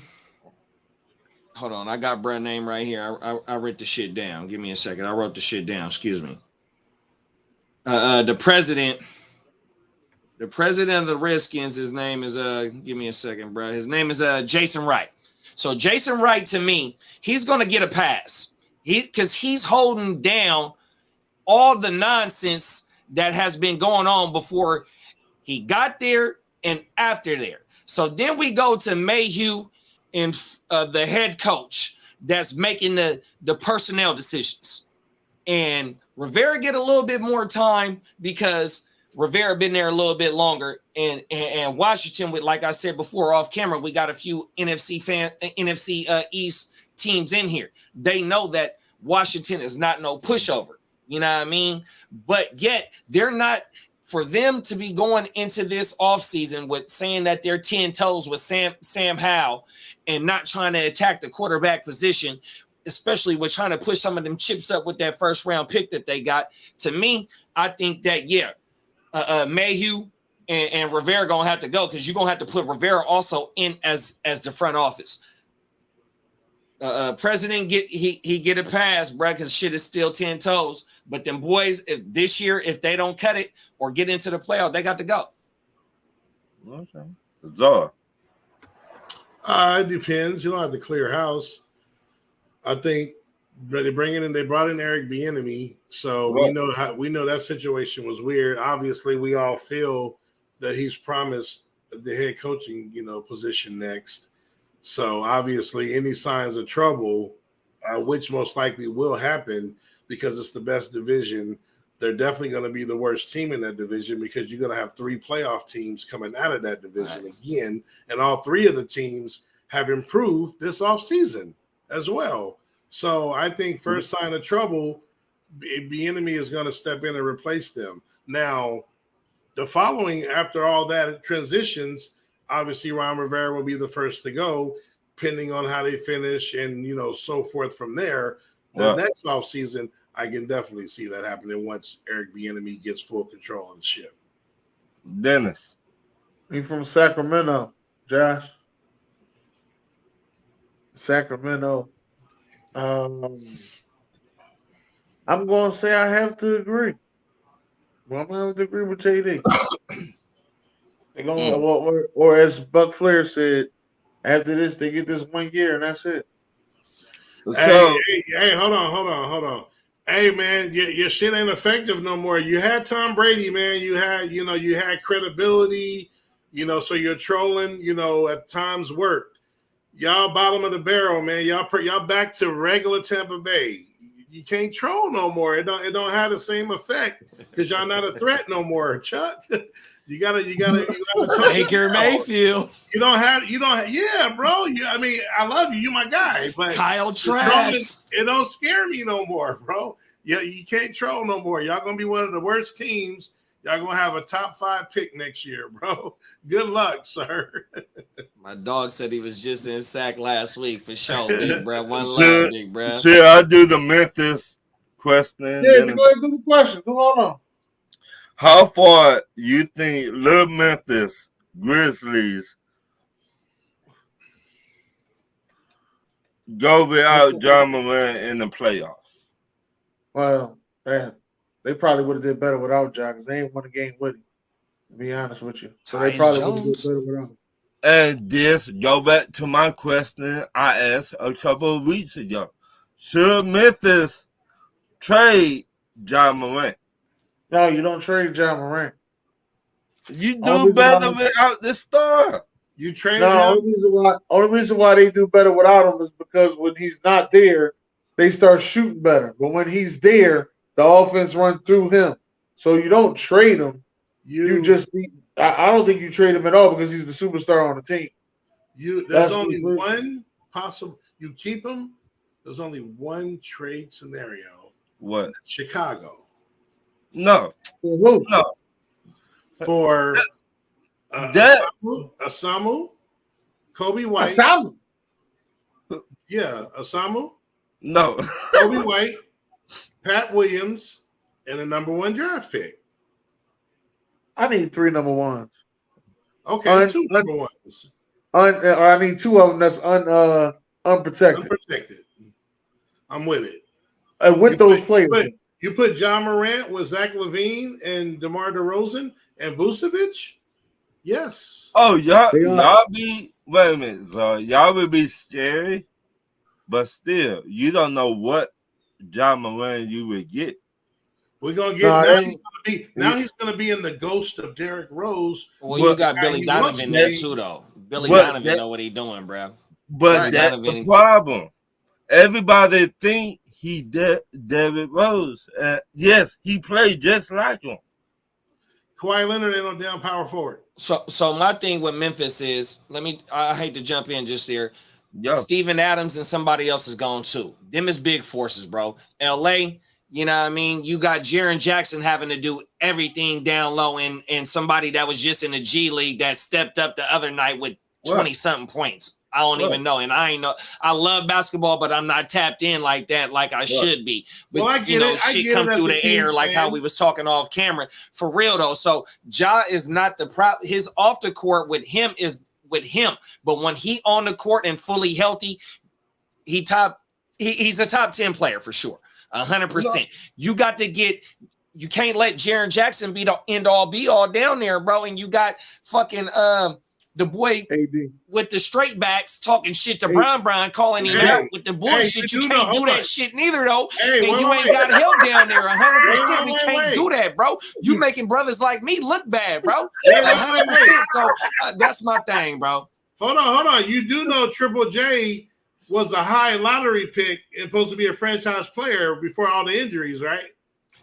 hold on, I got Brett's name right here. I wrote the shit down. Give me a second. I wrote the shit down. Excuse me. The president of the Redskins, his name is give me a second, bro. His name is Jason Wright. So Jason Wright, to me, he's gonna get a pass. Because he's holding down all the nonsense that has been going on before he got there and after there. So then we go to Mayhew and the head coach that's making the personnel decisions. And Rivera get a little bit more time because Rivera been there a little bit longer. And Washington, with, like I said before off camera, we got a few NFC East teams in here. They know that Washington is not no pushover. You know what I mean? But yet they're not, for them to be going into this offseason with saying that they're 10 toes with Sam Howell and not trying to attack the quarterback position, especially with trying to push some of them chips up with that first round pick that they got. To me, I think that, Mayhew and Rivera going to have to go because you're going to have to put Rivera also in as the front office. President get a pass, bro, because shit is still 10 toes. But them boys, if they don't cut it or get into the playoff, they got to go. Okay. Zara. It depends. You don't have to clear house. I think they brought in Eric Bieniemy, so we know that situation was weird. Obviously, we all feel that he's promised the head coaching, position next. So obviously, any signs of trouble, which most likely will happen because it's the best division, they're definitely going to be the worst team in that division because you're going to have 3 playoff teams coming out of that division again, and all 3 of the teams have improved this offseason as well. So I think first sign of trouble, Bieniemy is going to step in and replace them. Now, the following, after all that transitions, obviously Ron Rivera will be the first to go, depending on how they finish and, so forth from there. The next offseason, I can definitely see that happening once Eric Bieniemy gets full control of the ship. Dennis. He from Sacramento, Josh. Sacramento. I'm going to say I have to agree. Well, I'm going to have to agree with JD. They're gonna, or as Buck Flair said, after this, they get this 1 year and that's it. So, hey, hold on. Hey, man, your shit ain't effective no more. You had Tom Brady, man. You had credibility, so you're trolling, at times worked. Y'all bottom of the barrel, man. Y'all back to regular Tampa Bay. You can't troll no more. It don't have the same effect because y'all not a threat no more, Chuck. You gotta Baker Mayfield. You don't have, yeah, bro. I love you. You my guy, but Kyle Trask. It don't scare me no more, bro. Yeah, you can't troll no more. Y'all gonna be one of the worst teams. Y'all gonna have a top 5 pick next year, bro. Good luck, sir. My dog said he was just in sack last week for sure, big bro. One love, big bro. Should I do the Memphis question? Yeah, go ahead, do the question. Hold on. How far you think little Memphis Grizzlies go without John Morant in the playoffs? Well, man, they probably would have did better without John because they ain't won a game with him. To be honest with you, so they probably would have did better without him. And this go back to my question I asked a couple of weeks ago: should Memphis trade John Morant? No, you don't trade John Morant. You do better without the star. You trade him. Only reason why they do better without him is because when he's not there, they start shooting better. But when he's there, the offense runs through him. So you don't trade him. I don't think you trade him at all because he's the superstar on the team. There's only one possible. You keep him. There's only one trade scenario. What? Chicago. No. No. For Asamu, Kobe White. Asamu. Yeah, Asamu. No. Kobe White, Pat Williams, and a number 1 draft pick. I need 3 number 1s. Okay, 2 number 1s. I need 2 of them that's unprotected. Unprotected. I'm with it. And with those players. You put John Morant with Zach LaVine and DeMar DeRozan and Vucevic? Yes. Oh, y'all be wait a minute, so y'all would be scary, but still, you don't know what John Morant you would get. We're gonna get he's gonna be in the ghost of Derrick Rose. Well, you got Billy Donovan there too, though. Billy Donovan know what he's doing, bro. But that's the problem. Everybody think he Derrick Rose. Yes, he played just like him. Kawhi Leonard ain't no damn power forward. So my thing with Memphis is, I hate to jump in just there. Yo. Steven Adams and somebody else is gone too. Them is big forces, bro. LA, you know what I mean? You got Jaren Jackson having to do everything down low and somebody that was just in the G League that stepped up the other night with 20-something points. I don't even know. And I ain't know. I love basketball, but I'm not tapped in like that, like I should be. But, I get it. Shit come through the air, like how we was talking off camera. For real, though. So, Ja is not the his off the court with him is with him. But when he on the court and fully healthy, he's a top 10 player for sure. 100%. You got to get... You can't let Jaren Jackson be the end-all, be-all down there, bro. And you got fucking... the boy with the straight backs talking shit to Brian, calling him out with the bullshit. You can't do that shit neither, though. And you ain't got help down there 100%. We can't do that, bro. You making brothers like me look bad, bro. 100%. So that's my thing, bro. Hold on. You do know Triple J was a high lottery pick and supposed to be a franchise player before all the injuries, right?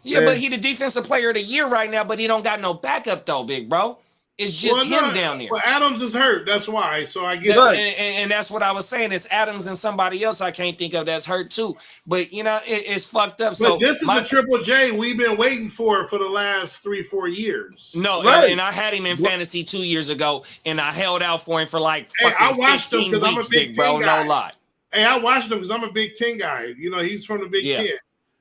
Yeah, but he the defensive player of the year right now, but he don't got no backup, though, big bro. It's just him down there. Well, Adams is hurt. That's why. So I get it. And that's what I was saying. It's Adams and somebody else I can't think of that's hurt too. But, it's fucked up. But this is a Triple J we've been waiting for the last 3-4 years. No, and I had him in fantasy 2 years ago, and I held out for him for like I watched 15 him weeks, I'm a Big bro. Ten guy. No lie. Hey, I watched him because I'm a Big Ten guy. He's from the Big Ten.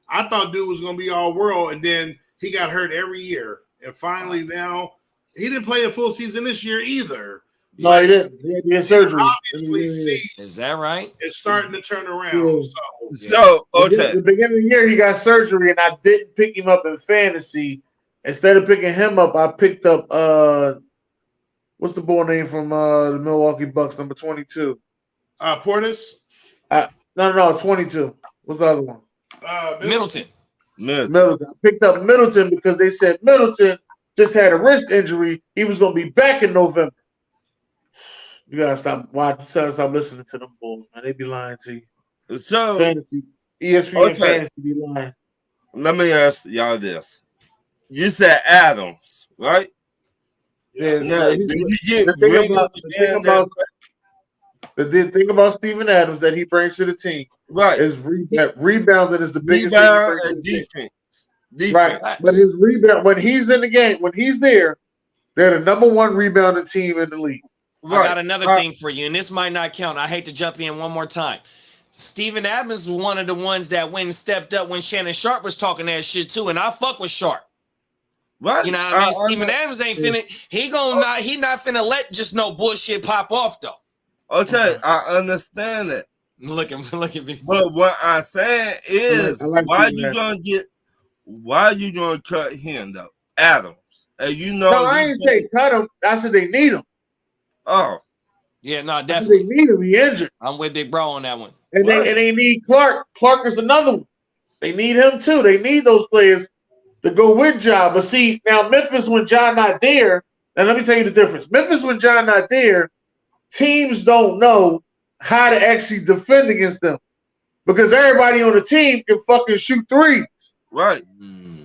I thought dude was going to be all world, and then he got hurt every year. And finally now He didn't play a full season this year either. No, he didn't. He had surgery. Is that right? It's starting to turn around. Yeah. So okay. The beginning of the year, he got surgery, and I didn't pick him up in fantasy. Instead of picking him up, I picked up what's the boy name from the Milwaukee Bucks, number 22? Portis? No, 22. What's the other one? Middleton. Middleton. I picked up Middleton because they said Middleton just had a wrist injury. He was going to be back in November. You gotta stop watching. Stop listening to them bulls, man. They be lying to you. So fantasy, ESPN fantasy be lying. Let me ask y'all this: you said Adams, right? Yeah. Now, the thing about Steven Adams that he brings to the team, right, is rebounding is the biggest rebound and defense. Right, but his rebound when he's in the game, when he's there, they're the number one rebounding team in the league. Right. I got another thing for you, and this might not count. I hate to jump in one more time. Steven Adams was one of the ones that went and stepped up when Shannon Sharp was talking that shit too, and I fuck with Sharp. Right. You know what I mean? Steven Adams ain't finna. He not finna let just no bullshit pop off though. Okay, I understand that. Look at me. But what I'm saying is, why you gonna cut him though, Adams? And you know, no, I didn't say cut him. I said they need him. Oh, yeah, no, definitely. They need him. He injured. I'm with Big Bro on that one. And they need Clark. Clark is another one. They need him too. They need those players to go with Ja. But see, now Memphis when Ja not there, and let me tell you the difference. Memphis when Ja not there, teams don't know how to actually defend against them because everybody on the team can fucking shoot threes. Right.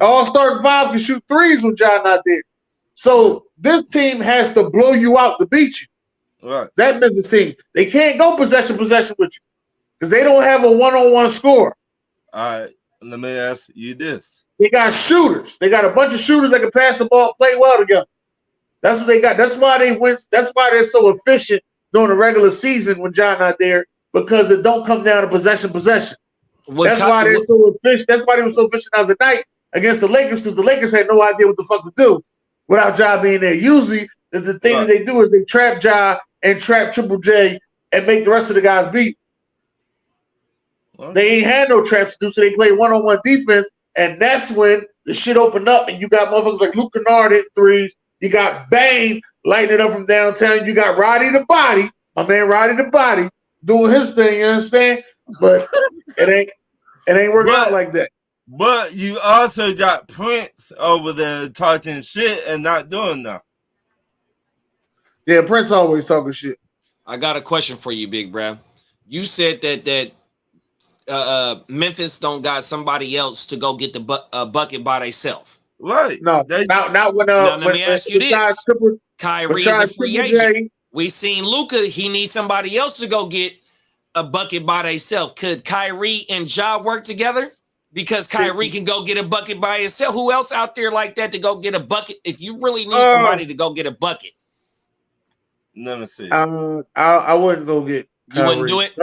All starting five can shoot threes when Ja not there. So this team has to blow you out to beat you. Right. That Memphis team, they can't go possession with you because they don't have a one-on-one score. All right, let me ask you this: they got shooters. They got a bunch of shooters that can pass the ball, and play well together. That's what they got. That's why they win. That's why they're so efficient during the regular season when John not there because it don't come down to possession. That's why they're so efficient. That's why they were so efficient the other night against the Lakers because the Lakers had no idea what the fuck to do without Ja being there. Usually, the thing that they do is they trap Ja and trap Triple J and make the rest of the guys beat. They ain't had no traps to do, so they play one-on-one defense, and that's when the shit opened up, and you got motherfuckers like Luke Kennard hitting threes. You got Bane lighting it up from downtown. You got Roddy the Body, my man Roddy the Body, doing his thing, you understand? But it ain't working out like that. But you also got Prince over there talking shit and not doing nothing. Yeah, Prince always talking shit. I got a question for you, Big Bro. You said that Memphis don't got somebody else to go get the bucket by themselves. Right. No, not when. Now, let me ask you this: Kyrie's a free agent. We seen Luka. He needs somebody else to go get a bucket by themselves. Could Kyrie and Ja work together? Because Kyrie can go get a bucket by himself. Who else out there like that to go get a bucket? If you really need somebody to go get a bucket, let me see. I wouldn't go get. Kyrie. You wouldn't do it.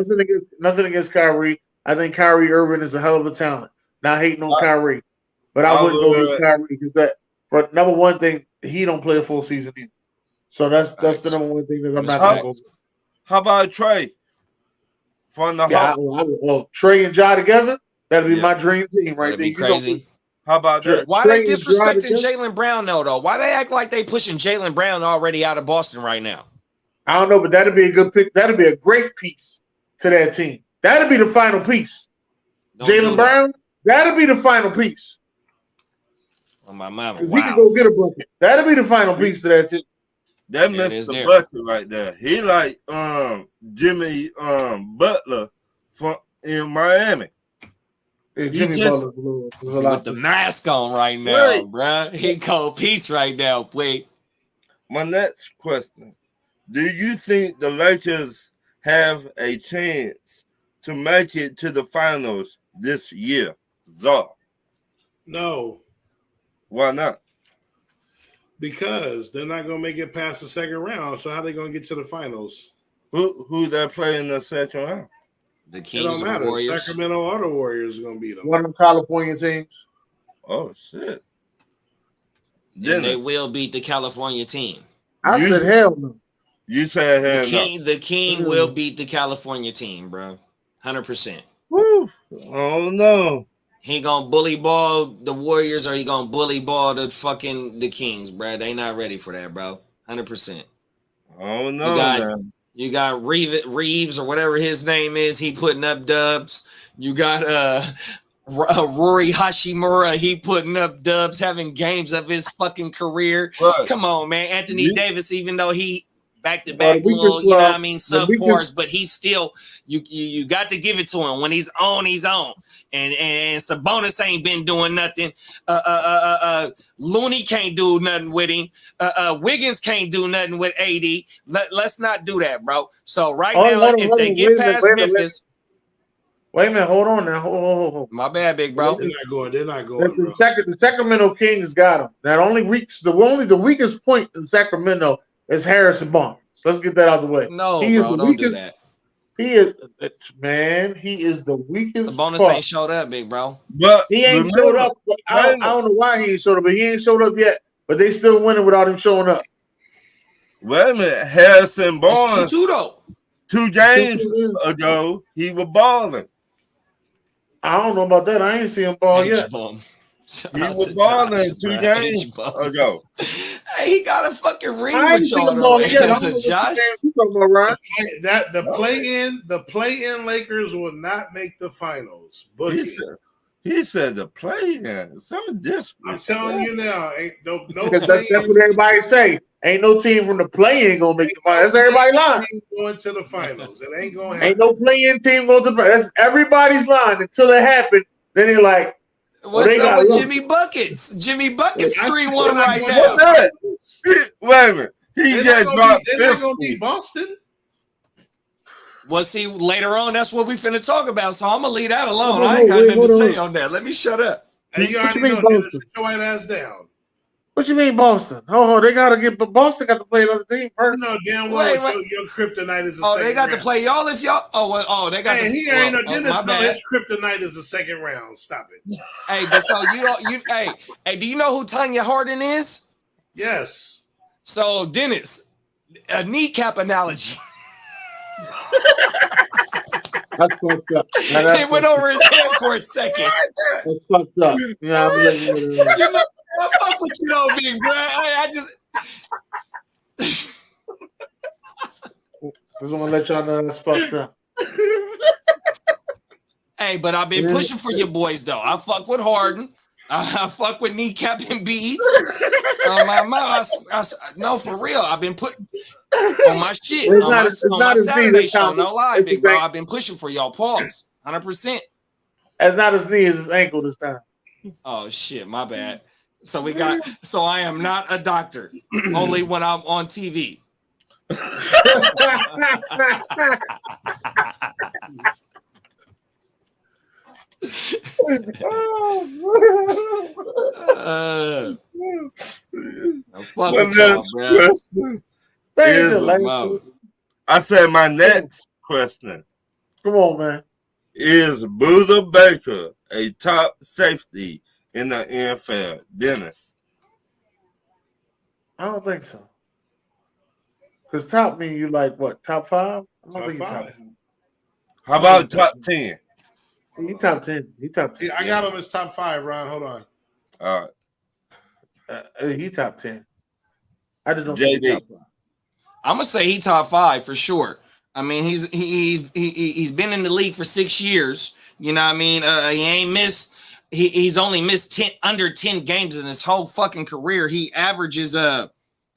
Nothing against Kyrie. I think Kyrie Irving is a hell of a talent. Not hating on Kyrie, but I wouldn't go get Kyrie because that. But number one thing, he don't play a full season either. So that's the number one thing that I'm not going to go. How about Trey? From the Trey and Ja together. That'd be my dream team right there. Crazy. How about that? Why they disrespecting Jaylen Brown though? Why they act like they pushing Jaylen Brown already out of Boston right now? I don't know, but that'd be a good pick. That'd be a great piece to that team. That'd be the final piece. Jaylen Brown. That'd be the final piece. Oh my mama! Wow. We can go get a bucket. That'd be the final piece to that team. That missed the bucket right there. He like Jimmy Butler from in Miami. Yeah, Jimmy Butler with the mask on right now, bro. He cold piece right now, please. My next question: do you think the Lakers have a chance to make it to the finals this year? Czar? No. Why not? Because they're not going to make it past the second round. So how are they going to get to the finals? Who they play in the second round? The Kings, it don't matter. Warriors. Sacramento or the Warriors are going to beat them. One of them California teams. Oh shit! And they will beat the California team. I said hell no. You said hell no. The King will beat the California team, bro. 100%. Woo. Oh no. He gonna bully ball the Warriors or he gonna bully ball the Kings, bro. They not ready for that, bro. 100%. Oh no. You got Reeves or whatever his name is. He putting up dubs. You got Rory Hashimura. He putting up dubs, having games of his fucking career. Right. Come on, man. Anthony Davis, even though he back-to-back little, you know what I mean, subpars, but he's still you got to give it to him. When he's on, he's on. And Sabonis ain't been doing nothing. Looney can't do nothing with him. Wiggins can't do nothing with AD. Let's not do that, bro. So now, if they get past Memphis. Wait a minute, hold on now. Hold. My bad, big bro. They're not going. The Sacramento Kings got them. That only the weakest point in Sacramento is Harrison Barnes. Let's get that out of the way. No, bro, don't do that. He is the weakest. Sabonis ain't showed up, big bro. But he ain't showed up. I don't know why he ain't showed up, but he ain't showed up yet. But they still winning without him showing up. Wait a minute, Harrison Barnes. 2-2 though. 2 games ago, he was balling. I don't know about that. I ain't seen him ball yet. He was balling 2 games ago. Hey, he got a fucking ring with y'all though. Josh, the play-in Lakers will not make the finals. He said the play-in. So I'm telling you now, ain't no that's what everybody say. Ain't no team from the play-in gonna make the finals. That's everybody lying. Going to the finals. It ain't gonna happen. Ain't no play-in team going to the finals. That's everybody's line until it happened. Then they're like, what's up with Jimmy Buckets? Jimmy Buckets 3-1 right now. Wait a minute. He just dropped 50. They're not going to beat Boston. Well, see, later on, that's what we finna talk about. So I'm going to leave that alone. I ain't got nothing to say on that. Let me shut up. Hey, you already know that. Sit your white ass down. What you mean Boston? Oh, they got to get – Boston got to play another team first. No, damn well your kryptonite is a second they got round. to play y'all if y'all – they got to – he ain't no – his kryptonite is the second round. Stop it. Hey, but so hey, do you know who Tanya Harding is? Yes. So, Dennis, a kneecap analogy. That's fucked up. It went over his head for a second. That's fucked up. Yeah, I'm you know, I fuck with you though, big bro. I just want to let y'all know that's fucked up. Hey, but I've been pushing for your boys though. I fuck with Harden. I fuck with kneecapping beats. No, for real. I've been putting on my shit on my Saturday show. No lie, big bro. I've been pushing for y'all. Pause. 100%. It's not his knee, it's his ankle this time. Oh shit, my bad. So I am not a doctor. Only when I'm on TV. I said my next question. Come on, man. Is Buda Baker a top safety in the NFL? Dennis? I don't think so. Because top mean you like what? Top 5? I don't think top 5. How about top 10? He top 10. He top 10. I got him as top 5, Ron. Hold on. All right. He top 10. I just don't think he top 5. I'm gonna say he top 5 for sure. I mean, he's been in the league for 6 years. You know what I mean? He ain't missed. He's only missed under 10 games in his whole fucking career. He averages I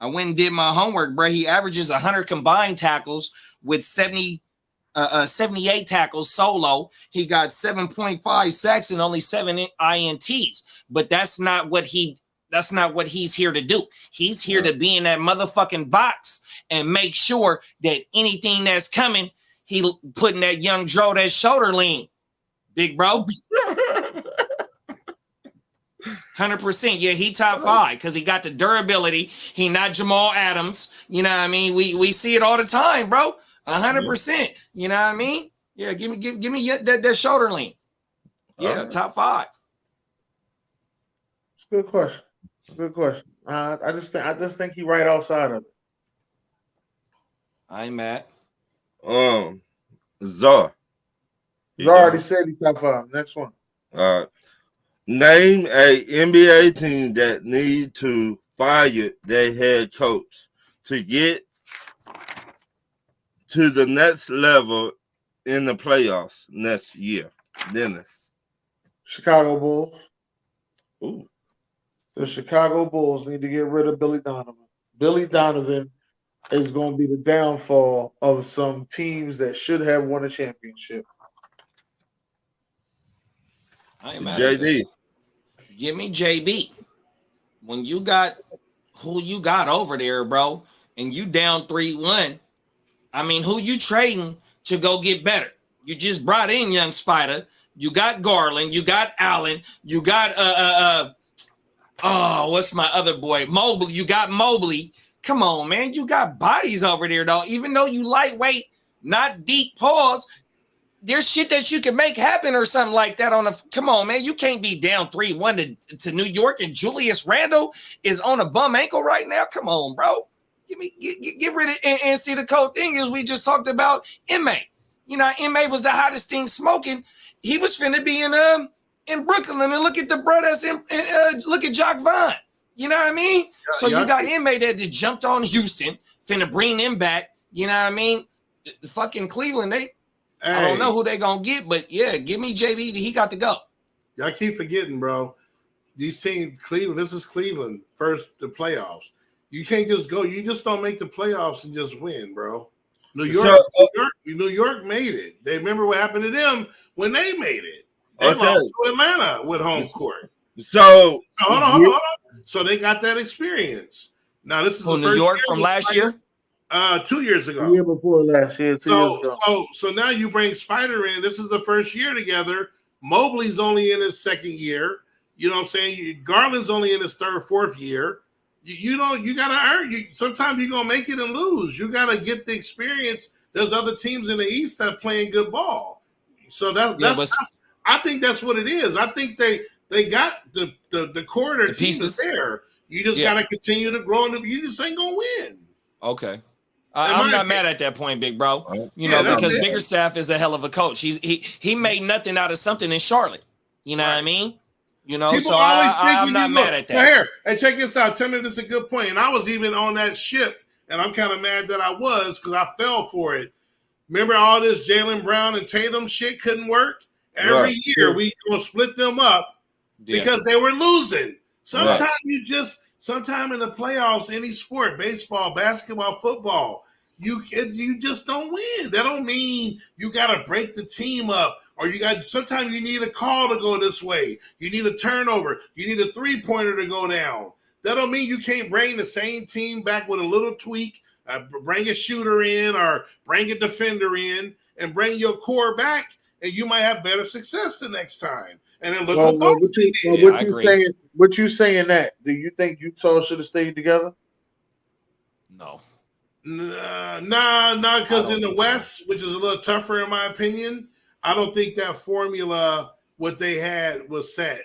went and did my homework, bro. He averages 100 combined tackles with 78 tackles solo. He got 7.5 sacks and only 7 INTs. But that's not what he's here to do. He's here to be in that motherfucking box and make sure that anything that's coming, he putting that young Dro that shoulder lean. Big bro. 100%. Yeah, he top 5 because he got the durability. He not Jamal Adams. You know what I mean? We see it all the time, bro. 100%. You know what I mean? Yeah, give me that shoulder lean. Yeah, top 5. It's a good question. Good question. I just think he right outside of it. I ain't mad. Czar. He's already said he's top 5. Next one. Name a NBA team that need to fire their head coach to get to the next level in the playoffs next year. Dennis. Chicago Bulls. Ooh. The Chicago Bulls need to get rid of Billy Donovan. Billy Donovan is going to be the downfall of some teams that should have won a championship. I ain't mad. JD. Give me JB. When you got who you got over there, bro, and you down 3-1, I mean, who you trading to go get better? You just brought in young Spider. You got Garland. You got Allen. You got what's my other boy? Mobley. You got Mobley. Come on, man. You got bodies over there, though. Even though you lightweight, not deep pause, there's shit that you can make happen or something like that on a. Come on, man. You can't be down 3-1 to New York, and Julius Randle is on a bum ankle right now. Come on, bro. Get rid of and see the cold thing is we just talked about MA. You know, MA was the hottest thing smoking. He was finna be in Brooklyn, and look at the brothers and look at Jock Vaughn. You know what I mean? So you got MA that just jumped on Houston, finna bring them back. You know what I mean? The fucking Cleveland, I don't know who they gonna get, but yeah, give me JB. He got to go. Y'all keep forgetting, bro. These teams, Cleveland. This is Cleveland first, the playoffs. You can't just go. You just don't make the playoffs and just win, bro. New York made it. They remember what happened to them when they made it. They lost to Atlanta with home court. So hold on. So they got that experience. Now this is the New first York year from last year. 2 years ago. The year before last year. So now you bring Spider in. This is the first year together. Mobley's only in his second year. You know what I'm saying? Garland's only in his third, fourth year. You gotta earn. Sometimes you're gonna make it and lose. You gotta get the experience. There's other teams in the East that are playing good ball. So I think that's what it is. I think they got the core of their team is there. You just gotta continue to grow, and you just ain't gonna win. Okay. I'm not mad at that point, big bro. You know, because Biggerstaff is a hell of a coach. He made nothing out of something in Charlotte. You know what I mean? You know, people so always I'm not mad at that. Here, and check this out. Tell me if this is a good point. And I was even on that ship, and I'm kind of mad that I was because I fell for it. Remember all this Jaylen Brown and Tatum shit couldn't work? Every year we gonna split them up because they were losing. Sometimes Sometime in the playoffs, any sport, baseball, basketball, football, you just don't win. That don't mean you got to break the team up, or sometimes you need a call to go this way. You need a turnover. You need a three-pointer to go down. That don't mean you can't bring the same team back with a little tweak, bring a shooter in or bring a defender in and bring your core back, and you might have better success the next time. And then look what Boston did. What you saying that? Do you think Utah should have stayed together? No. Nah, because in the West, which is a little tougher in my opinion, I don't think that formula, what they had, was set.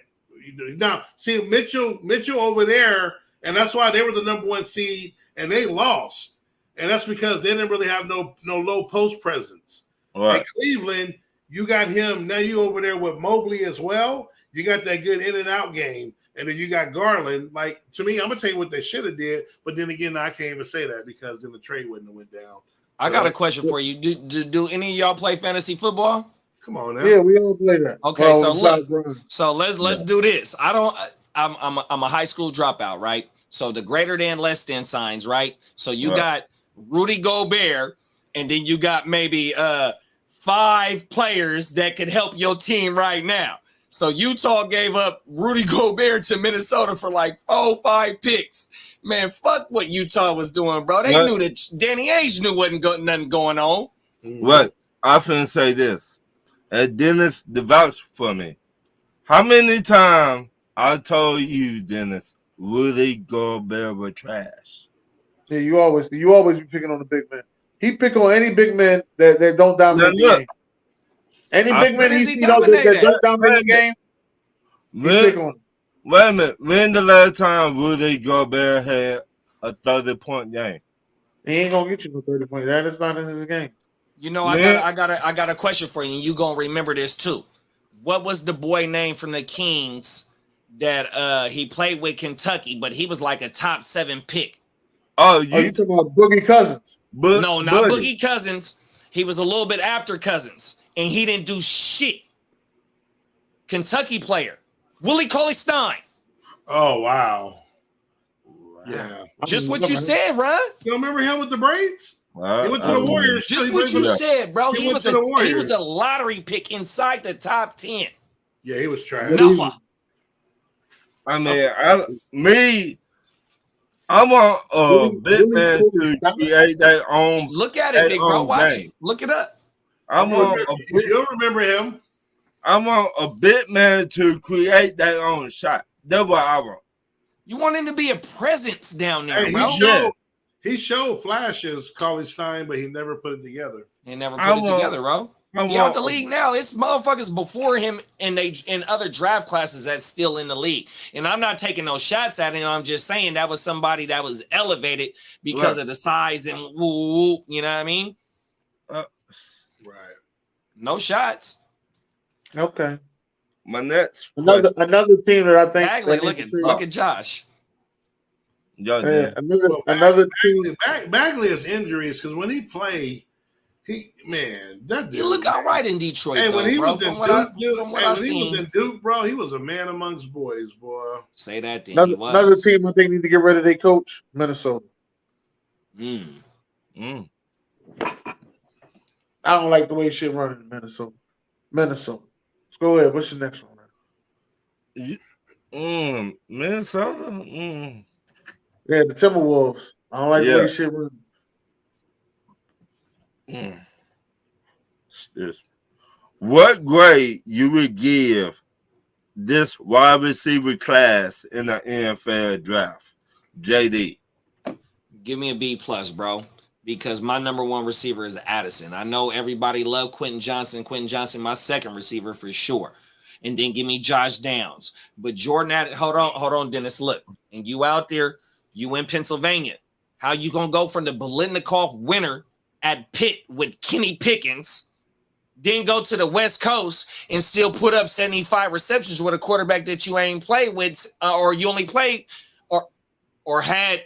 Now, see, Mitchell over there, and that's why they were the number one seed, and they lost. And that's because they didn't really have no low post presence. Right. At Cleveland, you got him. Now you over there with Mobley as well. You got that good in and out game. And then you got Garland. Like, to me, I'm going to tell you what they should have did. But then again, I can't even say that because then the trade wouldn't have went down. I got a question for you. Do any of y'all play fantasy football? Come on now. Yeah, we all play that. Okay, so look. So let's do this. I'm a high school dropout, right? So the greater than, less than signs, right? So you got Rudy Gobert, and then you got maybe 5 players that could help your team right now. So Utah gave up Rudy Gobert to Minnesota for like 4-5 picks. Man, fuck what Utah was doing, bro. They knew that Danny Ainge knew nothing going on. Right. I finna say this. And Dennis vouched for me. How many times I told you, Dennis, Rudy Gobert was trash? Yeah, you always be picking on the big man. He pick on any big man that don't dominate the game. Any big man he see that don't dominate the game, he pick on him. Wait a minute. When the last time Rudy Gobert had a 30-point game? He ain't gonna get you no 30 points. That is not in his game. You know, Man. I got a question for you, and you gonna remember this too. What was the boy name from the Kings that he played with Kentucky, but he was like a top 7 pick? Oh, You talking about Boogie Cousins? No, not Boogie Cousins. He was a little bit after Cousins, and he didn't do shit. Kentucky player, Willie Cauley-Stein. Oh wow. Yeah. Just what you said, Ron. You remember him with the braids? He went to the Warriors. Just what you said, bro. He He went was to the he Warriors. was a lottery pick inside the top 10. Yeah, he was trash. Nuffa. I mean, I want a big man to create their own. Look at it, big bro. Watch game. it. Look it up. You'll remember him. I want a big man to create their own shot. That's what I want. You want him to be a presence down there, Hey, bro. he showed flashes, Cauley-Stein, but he never put it together. He never put it together, bro. He out the league now. It's motherfuckers before him and they in other draft classes that's still in the league. And I'm not taking no shots at him. I'm just saying that was somebody that was elevated because of the size and woo, you know what I mean? Right. No shots. Okay. My next another team that I think Bagley, look at Josh. Another team. Bagley has injuries because when he played, that dude. He look all right in Detroit. Hey, though, when he bro, was in Duke, he was in Duke, bro, he was a man amongst boys, boy. Say that then. Another team I think need to get rid of their coach, Minnesota. I don't like the way shit running in Minnesota. Let's go ahead. What's your next one, man? Minnesota? Yeah, the Timberwolves. I don't like the way shit running. What grade you would give this wide receiver class in the NFL draft? JD. Give me a B plus, bro. Because my number one receiver is Addison. I know everybody love Quentin Johnson. Quentin Johnson, my second receiver for sure. And then give me Josh Downs. But Jordan, hold on, Dennis. Look, and you out there, you in Pennsylvania. How you gonna go from the Biletnikoff winner at Pitt with Kenny Pickens, then go to the West Coast and still put up 75 receptions with a quarterback that you ain't played with, or you only played or had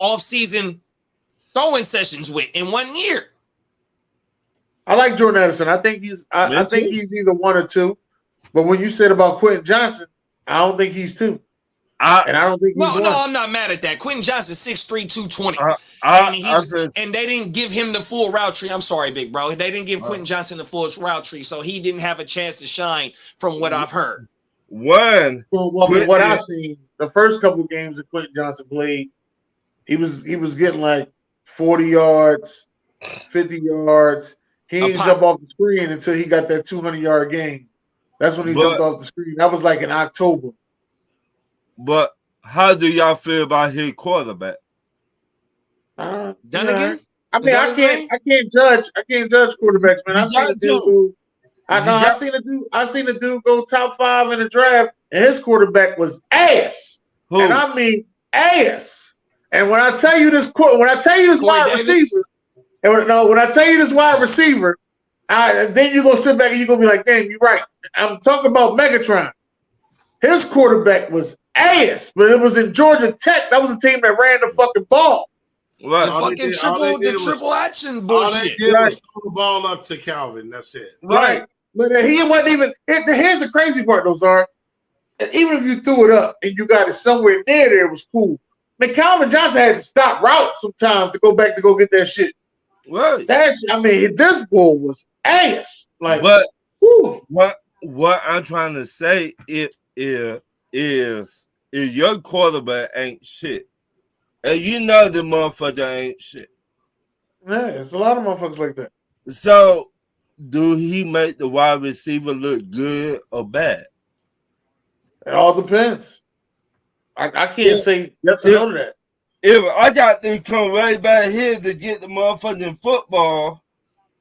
off-season throwing sessions with in 1 year? I like Jordan Addison. I think he's either one or two. But when you said about Quentin Johnson, I don't think he's two. And I don't think he's one. No, I'm not mad at that. Quentin Johnson 6'3", 220. And they didn't give him the full route tree. I'm sorry, big bro. They didn't give Quentin Johnson the full route tree, so he didn't have a chance to shine from what I've heard. From what I've seen, the first couple of games that Quentin Johnson played, he was getting like 40 yards, 50 yards. He didn't jump off the screen until he got that 200-yard game. That's when he jumped off the screen. That was like in October. But how do y'all feel about his quarterback? Dunnigan? I mean, I can't judge quarterbacks, man. I've seen a dude go top 5 in the draft, and his quarterback was ass. Who? And I mean ass. And when I tell you this wide receiver, then you're gonna sit back and you're gonna be like, damn, you're right. I'm talking about Megatron. His quarterback was ass, but it was in Georgia Tech. That was a team that ran the fucking ball. Right. The triple action bullshit. All they did was throw the ball up to Calvin. That's it. Right. But he wasn't even. Here's the crazy part, though, Zar. And even if you threw it up and you got it somewhere near there, it was cool. I mean, Calvin Johnson had to stop routes sometimes to go back to go get that shit. Right. This bull was ass. Like, but whew. what I'm trying to say is your quarterback ain't shit, and you know the motherfucker ain't shit. Yeah, it's a lot of motherfuckers like that. So, do he make the wide receiver look good or bad? It all depends. I can't say yes or no to that. If I got to come right back here to get the motherfucking football,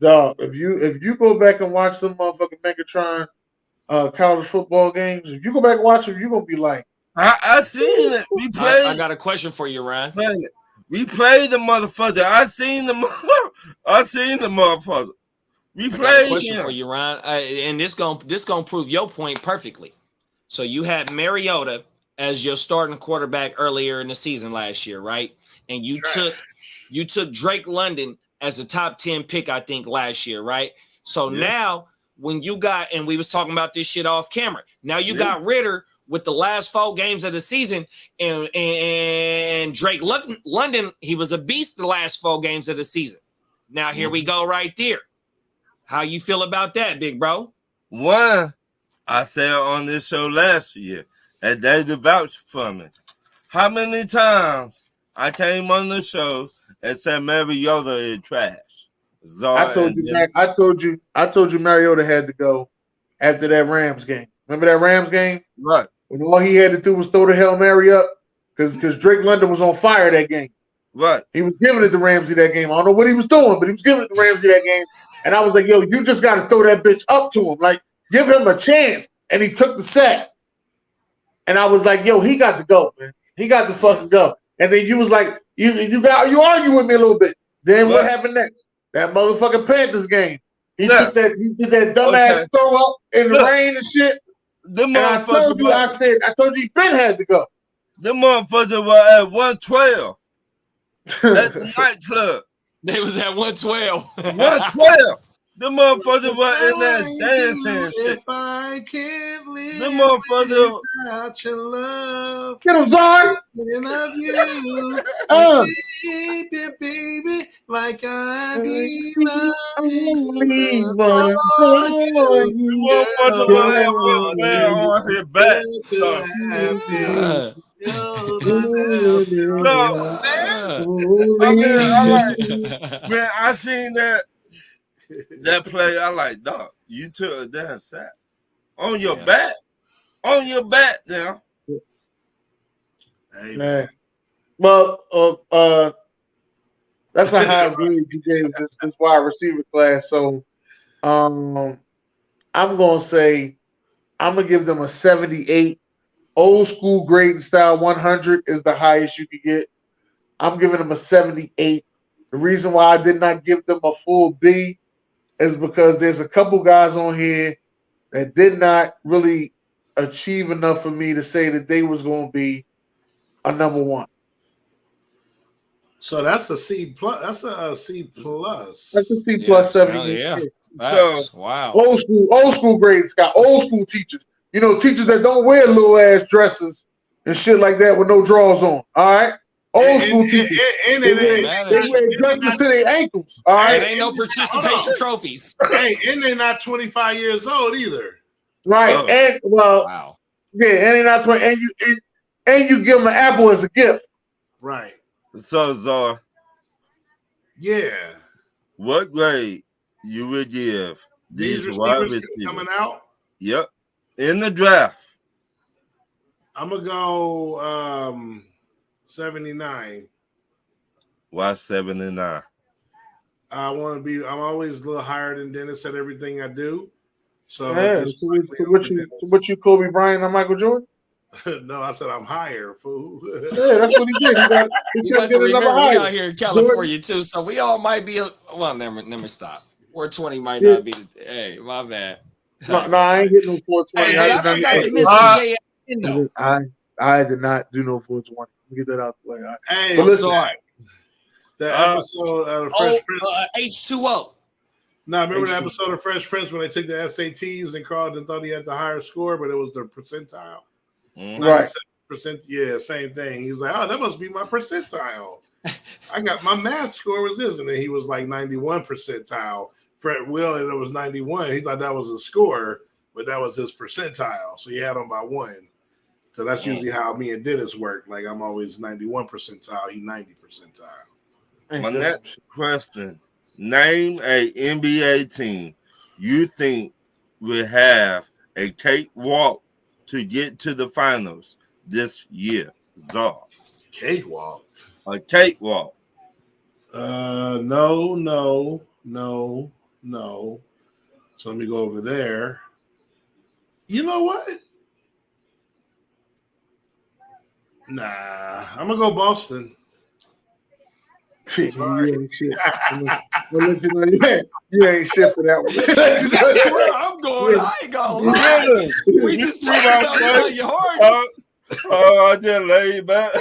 dog. If you go back and watch them motherfucking Megatron college football games, if you go back and watch them, you're gonna be like, I seen it. We played. I got a question for you, Ryan. We played the motherfucker. I seen the motherfucker. We I got a played question him. for you, Ryan. And this gonna prove your point perfectly. So you had Mariota as your starting quarterback earlier in the season last year, right? And you took Drake London as a top 10 pick, I think, last year, right? So now when you got, and we was talking about this shit off camera, now you got Ritter with the last 4 games of the season, and Drake London, he was a beast the last 4 games of the season. Now here we go right there. How you feel about that, big bro? One, I said on this show last year, and they vouched for me. How many times I came on the show and said Mariota is trash? I told you Mariota had to go after that Rams game. Remember that Rams game? Right. When all he had to do was throw the Hail Mary up because Drake London was on fire that game. Right. He was giving it to Ramsey that game. I don't know what he was doing, but he was giving it to Ramsey that game. And I was like, yo, you just got to throw that bitch up to him. Like, give him a chance. And he took the sack. And I was like, yo, he got to go, man. He got to fucking go. And then you was like, you argue with me a little bit. Then what happened next? That motherfucking Panthers game. He did that dumbass throw up in the rain and shit. And I told you he been had to go. The motherfucker was at 112 at the nightclub. They was at 112. 112. The motherfucker was in there dancing and shit. If I can't live the motherfucker without your love, get him, Zard. I love you, baby, like I need love. Only one for you. Motherfucker was on his back. No, man, I seen that play. I like, dog, you took a damn sack on your back. On your back now. Hey, man. Well, that's a high grade you gave this wide receiver class. So I'm gonna say I'm gonna give them a 78. Old school grading style 100 is the highest you can get. I'm giving them a 78. The reason why I did not give them a full B is because there's a couple guys on here that did not really achieve enough for me to say that they was going to be a number 1. So that's a C plus. That's a C plus. That's a C plus 78. Yeah. So wow. Old school grading, Scott. Old school teachers. You know, teachers that don't wear little ass dresses and shit like that with no drawers on. All right. Old school teachers. They wear dresses to their ankles. All right. It ain't no participation trophies. Hey, and they're not 25 years old either. Right. Oh. And Wow. Yeah, and they're not 20. And you give them an apple as a gift. Right. So, Zar, yeah. what grade you would give These wide receivers receivers coming out? Yep. In the draft. I'm gonna go 79. Why 79? I want to be. I'm always a little higher than Dennis at everything I do. So, what you Kobe Bryant and Michael Jordan? No, I said I'm higher, fool. Yeah, that's what he did. You got to remember, we out here in California too, so we all might be. Never stop. 420 might not be. Hey, my bad. No, I ain't getting no 420. Hey, I forgot to miss I did not do no 420. Let me get that out the way. Right. Hey, but listen, sorry. The episode of Fresh Prince. H2O. No, remember the episode of Fresh Prince when they took the SATs and Carlton thought he had the higher score, but it was the percentile. Right. Percent. Yeah, same thing. He was like, "Oh, that must be my percentile." I got my math score was this, and then he was like 91 percentile. Fred Will, and it was 91. He thought that was a score, but that was his percentile. So he had him by 1. So that's usually how me and Dennis work. Like I'm always 91 percentile, he 90 percentile. My next question: name a NBA team you think will have a cakewalk to get to the finals this year. Zar. Cakewalk. A cakewalk. No. So let me go over there. You know what? Nah, I'm gonna go Boston. Shit, you ain't shit. We'll let you know you ain't shit for that one. That's where I'm going. I ain't gonna lie. Really? We just talking about how you hard. I just laid back.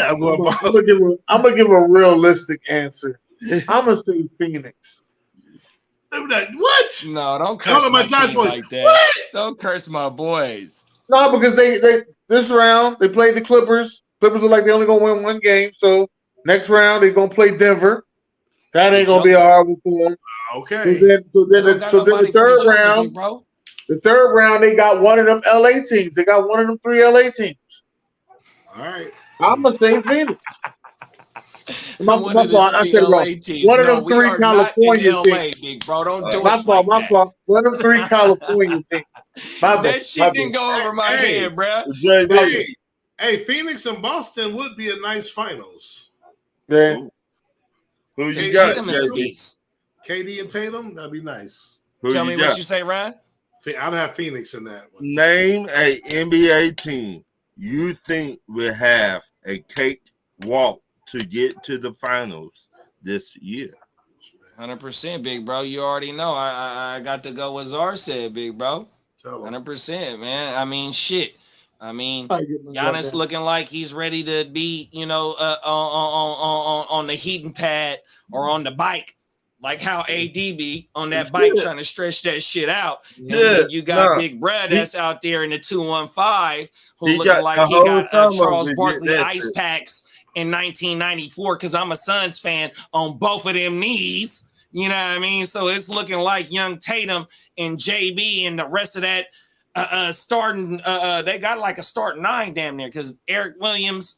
I'm going Boston. I'm gonna give a realistic answer. I'm gonna say Phoenix. What? No, don't Hold curse on, my my Josh team voice. like that. What? Don't curse my boys. No, because they this round they played the Clippers. Clippers are like they only gonna win one game. So next round they're gonna play Denver. That ain't gonna be a horrible for them. Okay. So then the third round, big bro. the third round they got one of them LA teams. They got one of them 3 LA teams. All right. I'm gonna say Phoenix. One of the 3 LA teams. One of No, them we 3 are not in California LA, teams. big bro. Don't do My us fault, like my fault. One of them 3 California teams. That shit didn't go over my head, bro. Hey, Phoenix and Boston would be a nice finals. Yeah. Who you KD got? Tatum is a beast. KD and Tatum, that'd be nice. Tell me what you say, Ryan. I'd have Phoenix in that one. Name a NBA team you think will have a cake walk to get to the finals this year. 100%, big bro. You already know. I got to go what Czar said, big bro. 100%, man. I mean, shit. I mean, Giannis looking like he's ready to be, on the heating pad or on the bike, like how AD be on that bike trying to stretch that shit out. And then you got Big Brad that's out there in the 215 who looking like he got Charles Barkley ice packs in 1994 because I'm a Suns fan on both of them knees. You know what I mean? So it's looking like young Tatum and JB and the rest of that starting. They got like a starting 9 damn near because Eric Williams,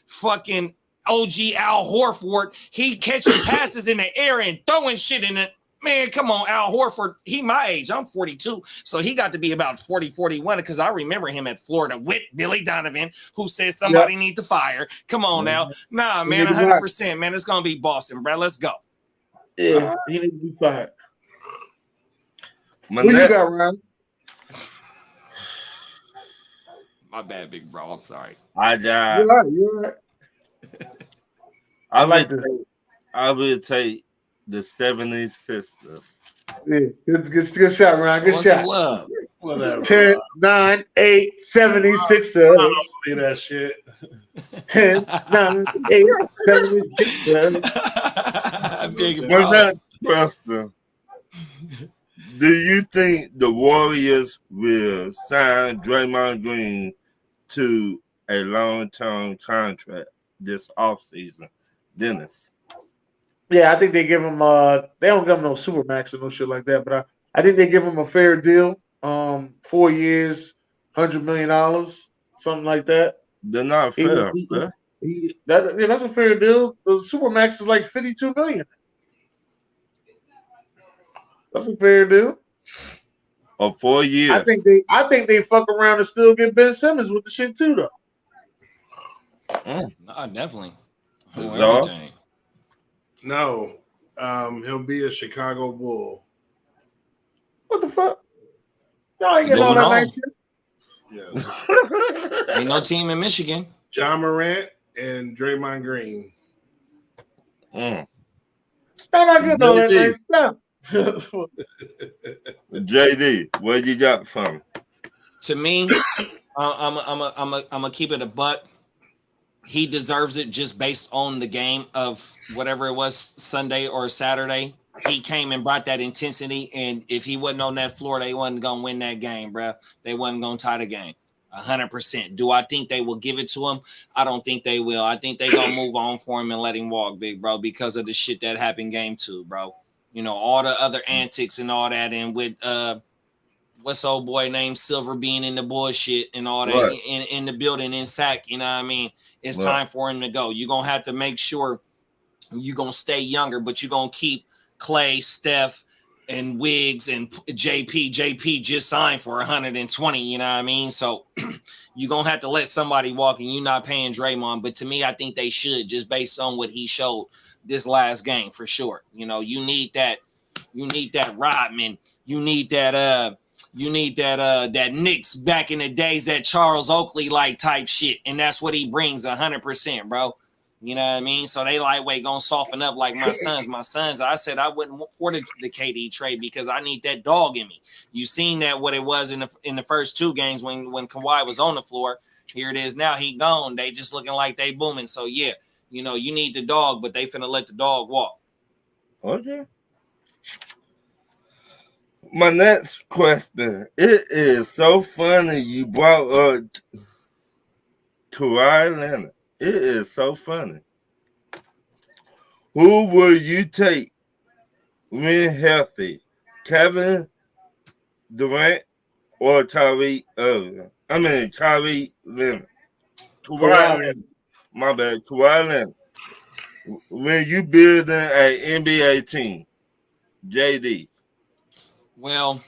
fucking OG Al Horford, he catching passes in the air and throwing shit in it. Man, come on, Al Horford. He my age. I'm 42. So he got to be about 40, 41 because I remember him at Florida with Billy Donovan, who said somebody need to fire. Come on now. Nah, man, 100%, man. It's going to be Boston, bro. Let's go. Yeah, he needs to be fired. Who you got, Ryan? My bad, big bro. I'm sorry. You're right. I will take the 76ers. Yeah, good shot, Ryan. Good shot. Love. Whatever. 10, 9, 8, 76. I don't believe that shit. 10, 9, 8, 76. Big Preston, do you think the Warriors will sign Draymond Green to a long-term contract this offseason? Dennis? Yeah, I think they give him they don't give him no supermax or no shit like that, but I think they give him a fair deal. 4 years, $100 million, something like that. They're not fair. That's a fair deal. The supermax is like $52 million. That's a fair deal. Or 4 years. I think they fuck around and still get Ben Simmons with the shit too, though. Nah, definitely. No, he'll be a Chicago Bull. What the fuck? Y'all ain't getting all that nice shit. Yes. Ain't no team in Michigan. John Morant and Draymond Green. Y'all not getting all that nice stuff. JD, what you got from? To me, I'm gonna keep it a buck. He deserves it just based on the game of whatever it was, Sunday or Saturday. He came and brought that intensity, and if he wasn't on that floor, they wasn't gonna win that game, bro. They wasn't gonna tie the game. 100%. Do I think they will give it to him? I don't think they will. I think they gonna move on for him and let him walk, big bro, because of the shit that happened game 2, bro. You know, all the other antics and all that, and with what's old boy named Silver being in the bullshit and all that in the building in Sac, you know what I mean? It's time for him to go. You're gonna have to make sure you're gonna stay younger, but you're gonna keep Clay, Steph, and Wiggs and JP. JP just signed for 120, you know what I mean? So you're gonna have to let somebody walk, and you're not paying Draymond. But to me, I think they should, just based on what he showed this last game for sure. You know, you need that Rodman, you need that You need that Knicks back in the days, that Charles Oakley like type shit, and that's what he brings 100%, bro. You know what I mean? So they lightweight gonna soften up like my sons. My sons, I said I wouldn't for the KD trade because I need that dog in me. You seen that what it was in the first 2 games when Kawhi was on the floor. Here it is now. He gone. They just looking like they booming. So yeah, you know you need the dog, but they finna let the dog walk. Okay. My next question. It is so funny you brought up Kawhi Leonard. It is so funny. Who will you take when healthy? Kevin Durant or Kyrie Irving? I mean Kyrie Leonard. Kawhi Leonard. My bad. Kawhi Leonard. When you building an NBA team, JD. Well,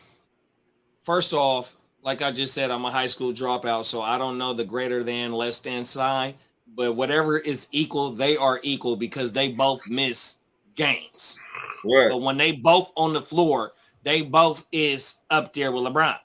first off, like I just said, I'm a high school dropout, so I don't know the greater than, less than sign. But whatever is equal, they are equal because they both miss games. Right. But when they both on the floor, they both is up there with LeBron.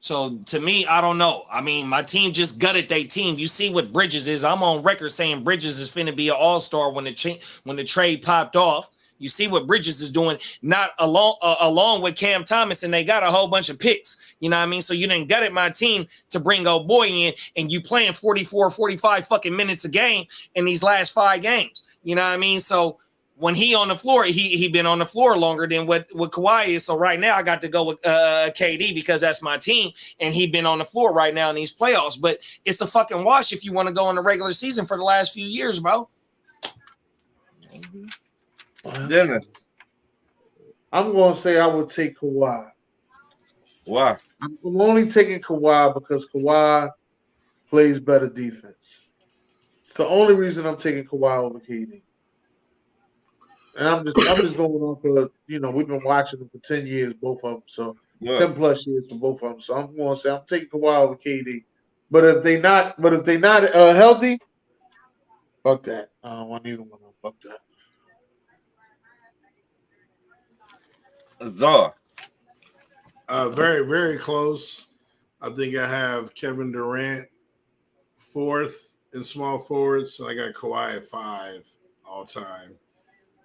So to me, I don't know. I mean, my team just gutted their team. You see what Bridges is. I'm on record saying Bridges is finna be an all-star when the trade popped off. You see what Bridges is doing, not along with Cam Thomas, and they got a whole bunch of picks. You know what I mean? So you didn't gutted my team to bring old boy in, and you playing 44, 45 fucking minutes a game in these last 5 games. You know what I mean? So when he on the floor, he been on the floor longer than what Kawhi is. So right now I got to go with KD because that's my team, and he been on the floor right now in these playoffs. But it's a fucking wash if you want to go in the regular season for the last few years, bro. Dennis. I'm going to say I would take Kawhi. Why? I'm only taking Kawhi because Kawhi plays better defense. It's the only reason I'm taking Kawhi over KD. And I'm just going off of, we've been watching them for 10 years, both of them. So 10 plus years for both of them. So I'm going to say I'm taking Kawhi over KD. But if they not healthy, fuck that. I don't want either one of them. Fuck that. Zar. Very, very close. I think I have Kevin Durant 4th in small forwards, and I got Kawhi at 5 all time.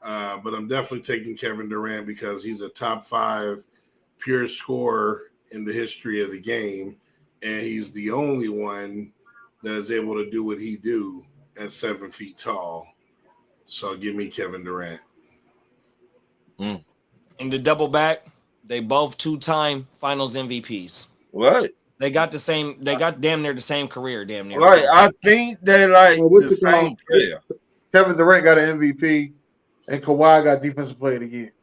But I'm definitely taking Kevin Durant because he's a top 5 pure scorer in the history of the game, and he's the only one that is able to do what he do at 7 feet tall. So give me Kevin Durant. In the double back, they both 2-time Finals MVPs. Right. They got damn near the same career, damn near. Right. I think they like the same player. Kevin Durant got an MVP, and Kawhi got Defensive Player of the Year.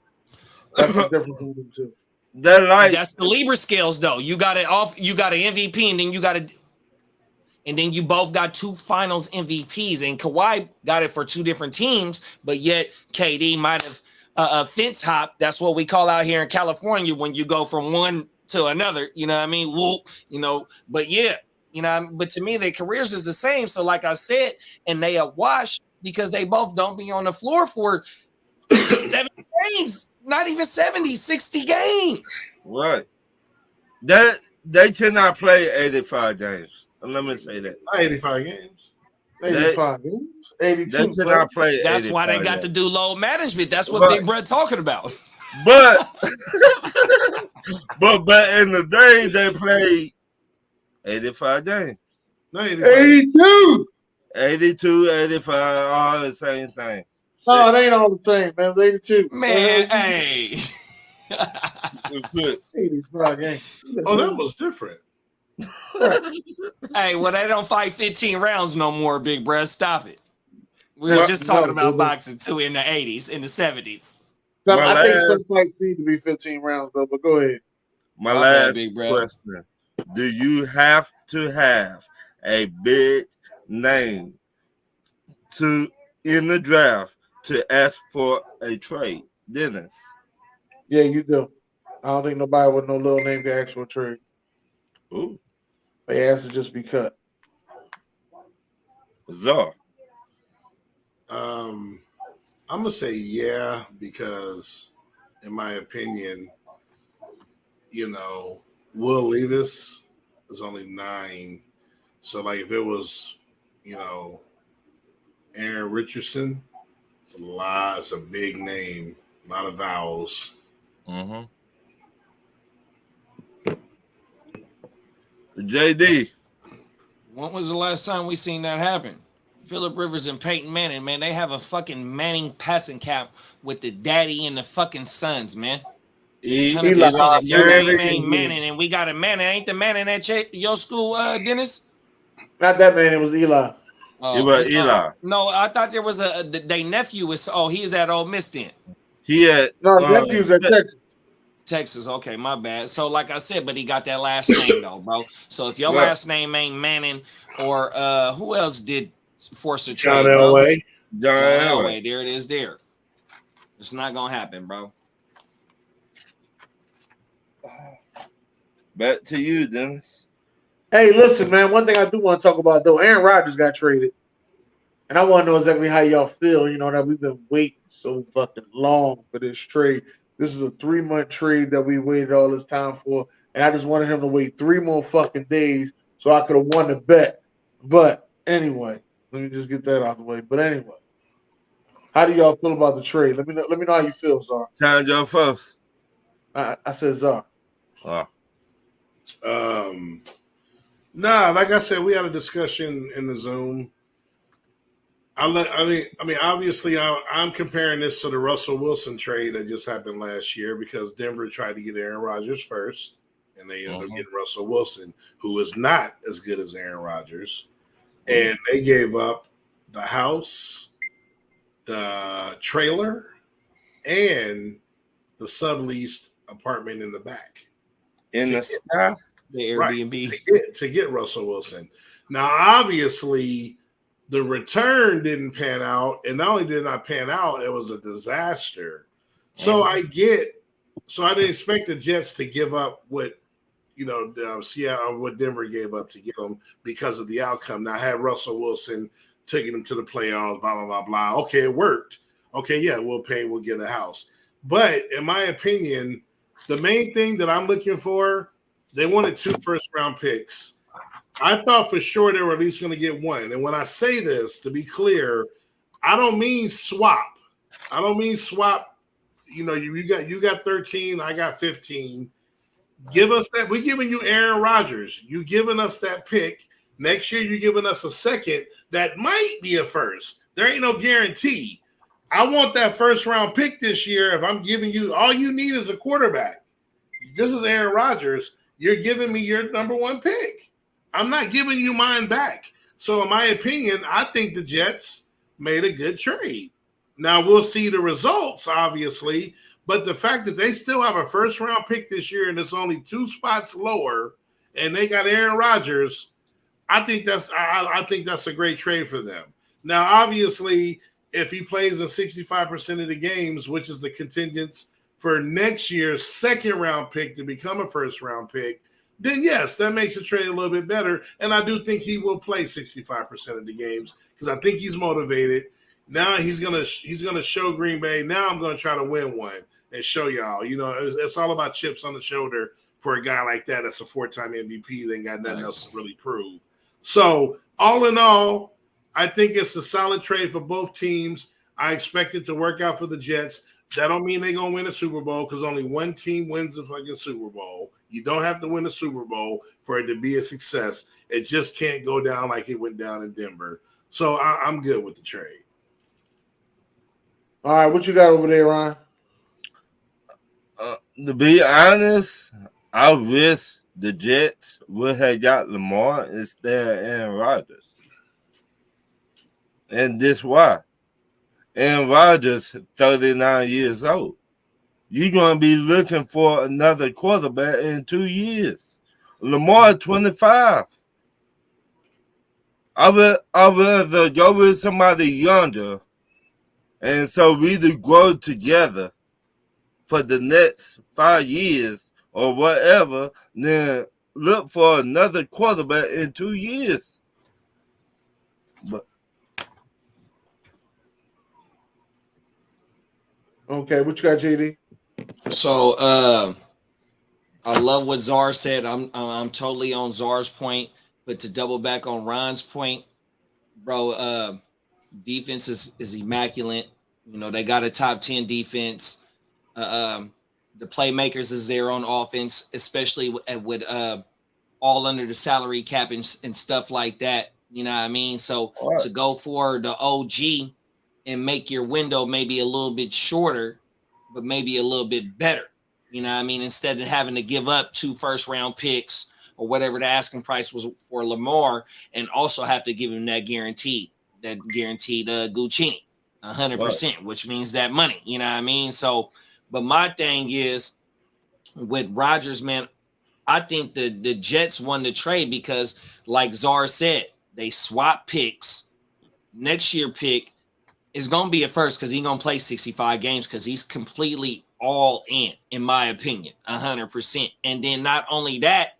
That's the difference between them two. That's the Libra scales, though. You got an MVP, and then you both got 2 Finals MVPs, and Kawhi got it for 2 different teams, but yet KD might have a fence hop. That's what we call out here in California when you go from one to another. You know what I mean? Whoop, but yeah, but to me, their careers is the same. So like I said, and they are washed because they both don't be on the floor for 70 games, not even 70, 60 games. Right. They cannot play 85 games. Let me say that. Not 85 games. 85 games. 82. They cannot play. That's why they got to do load management. That's what Big Brett talking about. But but in the day they played 85 games. No, 82. 82, 85, all the same thing. No, it ain't all the same, man. It's 82. Man, hey. It's good. 85 games. Oh, that was different. Hey, well, they don't fight 15 rounds no more, Big Brett. Stop it. We were just talking about boxing too in the 80s, in the 70s. I think some fights need to be 15 rounds, though, but go ahead. My last question. Do you have to have a big name in the draft to ask for a trade? Dennis? Yeah, you do. I don't think nobody with no little name can ask for a trade. Ooh. They ask to just be cut. Zar. I'm gonna say yeah, because in my opinion, you know, Will Levis is only 9. So like if it was, you know, Aaron Richardson, it's a big name, a lot of vowels. Mm-hmm. JD. When was the last time we seen that happen? Phillip Rivers and Peyton Manning, man, they have a fucking Manning passing cap with the daddy and the fucking sons, man. 100%. If your name ain't Manning and we got a Manning, ain't the Manning at your school, Dennis? Not that man. It was Eli. It was Eli. No, I thought there was their nephew was. Oh, he's at Ole Miss then. He had nephew's at Texas. Texas, okay, my bad. So, like I said, but he got that last name though, bro. So if your last name ain't Manning, or who else did force a trade, John Elway. John Elway. There it is. There. It's not gonna happen, bro. Back to you, Dennis. Hey, listen, man. One thing I do want to talk about though, Aaron Rodgers got traded, and I want to know exactly how y'all feel. You know that we've been waiting so fucking long for this trade. This is a 3-month trade that we waited all this time for, and I just wanted him to wait 3 more fucking days so I could have won the bet. But anyway, let me just get that out of the way. But anyway, how do y'all feel about the trade? Let me know how you feel, Czar. Time Joe first. I said Czar. Nah, like I said, we had a discussion in the Zoom. I mean, obviously, I'm comparing this to the Russell Wilson trade that just happened last year because Denver tried to get Aaron Rodgers first, and they ended up getting Russell Wilson, who is not as good as Aaron Rodgers, and they gave up the house, the trailer, and the subleased apartment in the back. In the sky? The Airbnb. Right, to get Russell Wilson. Now, obviously, the return didn't pan out, and not only did it not pan out, it was a disaster. So I didn't expect the Jets to give up what, Seattle, what Denver gave up to get them because of the outcome. Now, I had Russell Wilson taking them to the playoffs, blah, blah, blah, blah. Okay, it worked. Okay, yeah, we'll get a house. But in my opinion, the main thing that I'm looking for, they wanted 2 first-round picks. I thought for sure they were at least going to get 1. And when I say this, to be clear, I don't mean swap. I don't mean swap. You know, you got 13, I got 15. Give us that. We're giving you Aaron Rodgers. You giving us that pick. Next year, you're giving us a second that might be a first. There ain't no guarantee. I want that first-round pick this year. If I'm giving you, all you need is a quarterback. This is Aaron Rodgers. You're giving me your number 1 pick. I'm not giving you mine back. So in my opinion, I think the Jets made a good trade. Now we'll see the results, obviously, but the fact that they still have a first-round pick this year and it's only 2 spots lower, and they got Aaron Rodgers, I think that's a great trade for them. Now, obviously, if he plays in 65% of the games, which is the contingents for next year's second-round pick to become a first-round pick, then yes, that makes the trade a little bit better. And I do think he will play 65% of the games because I think he's motivated. Now he's gonna show Green Bay. Now I'm gonna try to win one and show y'all. You know, it's all about chips on the shoulder for a guy like that. That's a 4-time MVP. They ain't got nothing else to really prove. So all in all, I think it's a solid trade for both teams. I expect it to work out for the Jets. That don't mean they're going to win a Super Bowl because only one team wins the fucking Super Bowl. You don't have to win a Super Bowl for it to be a success. It just can't go down like it went down in Denver. So I'm good with the trade. All right, what you got over there, Ryan? To be honest, I wish the Jets would have got Lamar instead of Aaron Rodgers. And this why. Aaron Rodgers, 39 years old. You're going to be looking for another quarterback in 2 years. Lamar, 25. I would rather go with somebody younger, and so we to grow together for the next 5 years or whatever, than look for another quarterback in 2 years. But okay, what you got, JD? So I love what Czar said. I'm totally on Czar's point, but to double back on Ron's point, bro, defense is immaculate. You know, they got a top 10 defense. The playmakers is there on offense, especially with all under the salary cap and stuff like that. You know what I mean? So to go for the OG and make your window maybe a little bit shorter, but maybe a little bit better. You know what I mean? Instead of having to give up 2 first-round picks or whatever the asking price was for Lamar, and also have to give him that guaranteed Guccini, 100%, which means that money. You know what I mean? So, but my thing is with Rodgers, man, I think the Jets won the trade because, like Czar said, they swap picks. Next year pick is going to be a first because he's going to play 65 games because he's completely all in my opinion, 100%. And then not only that,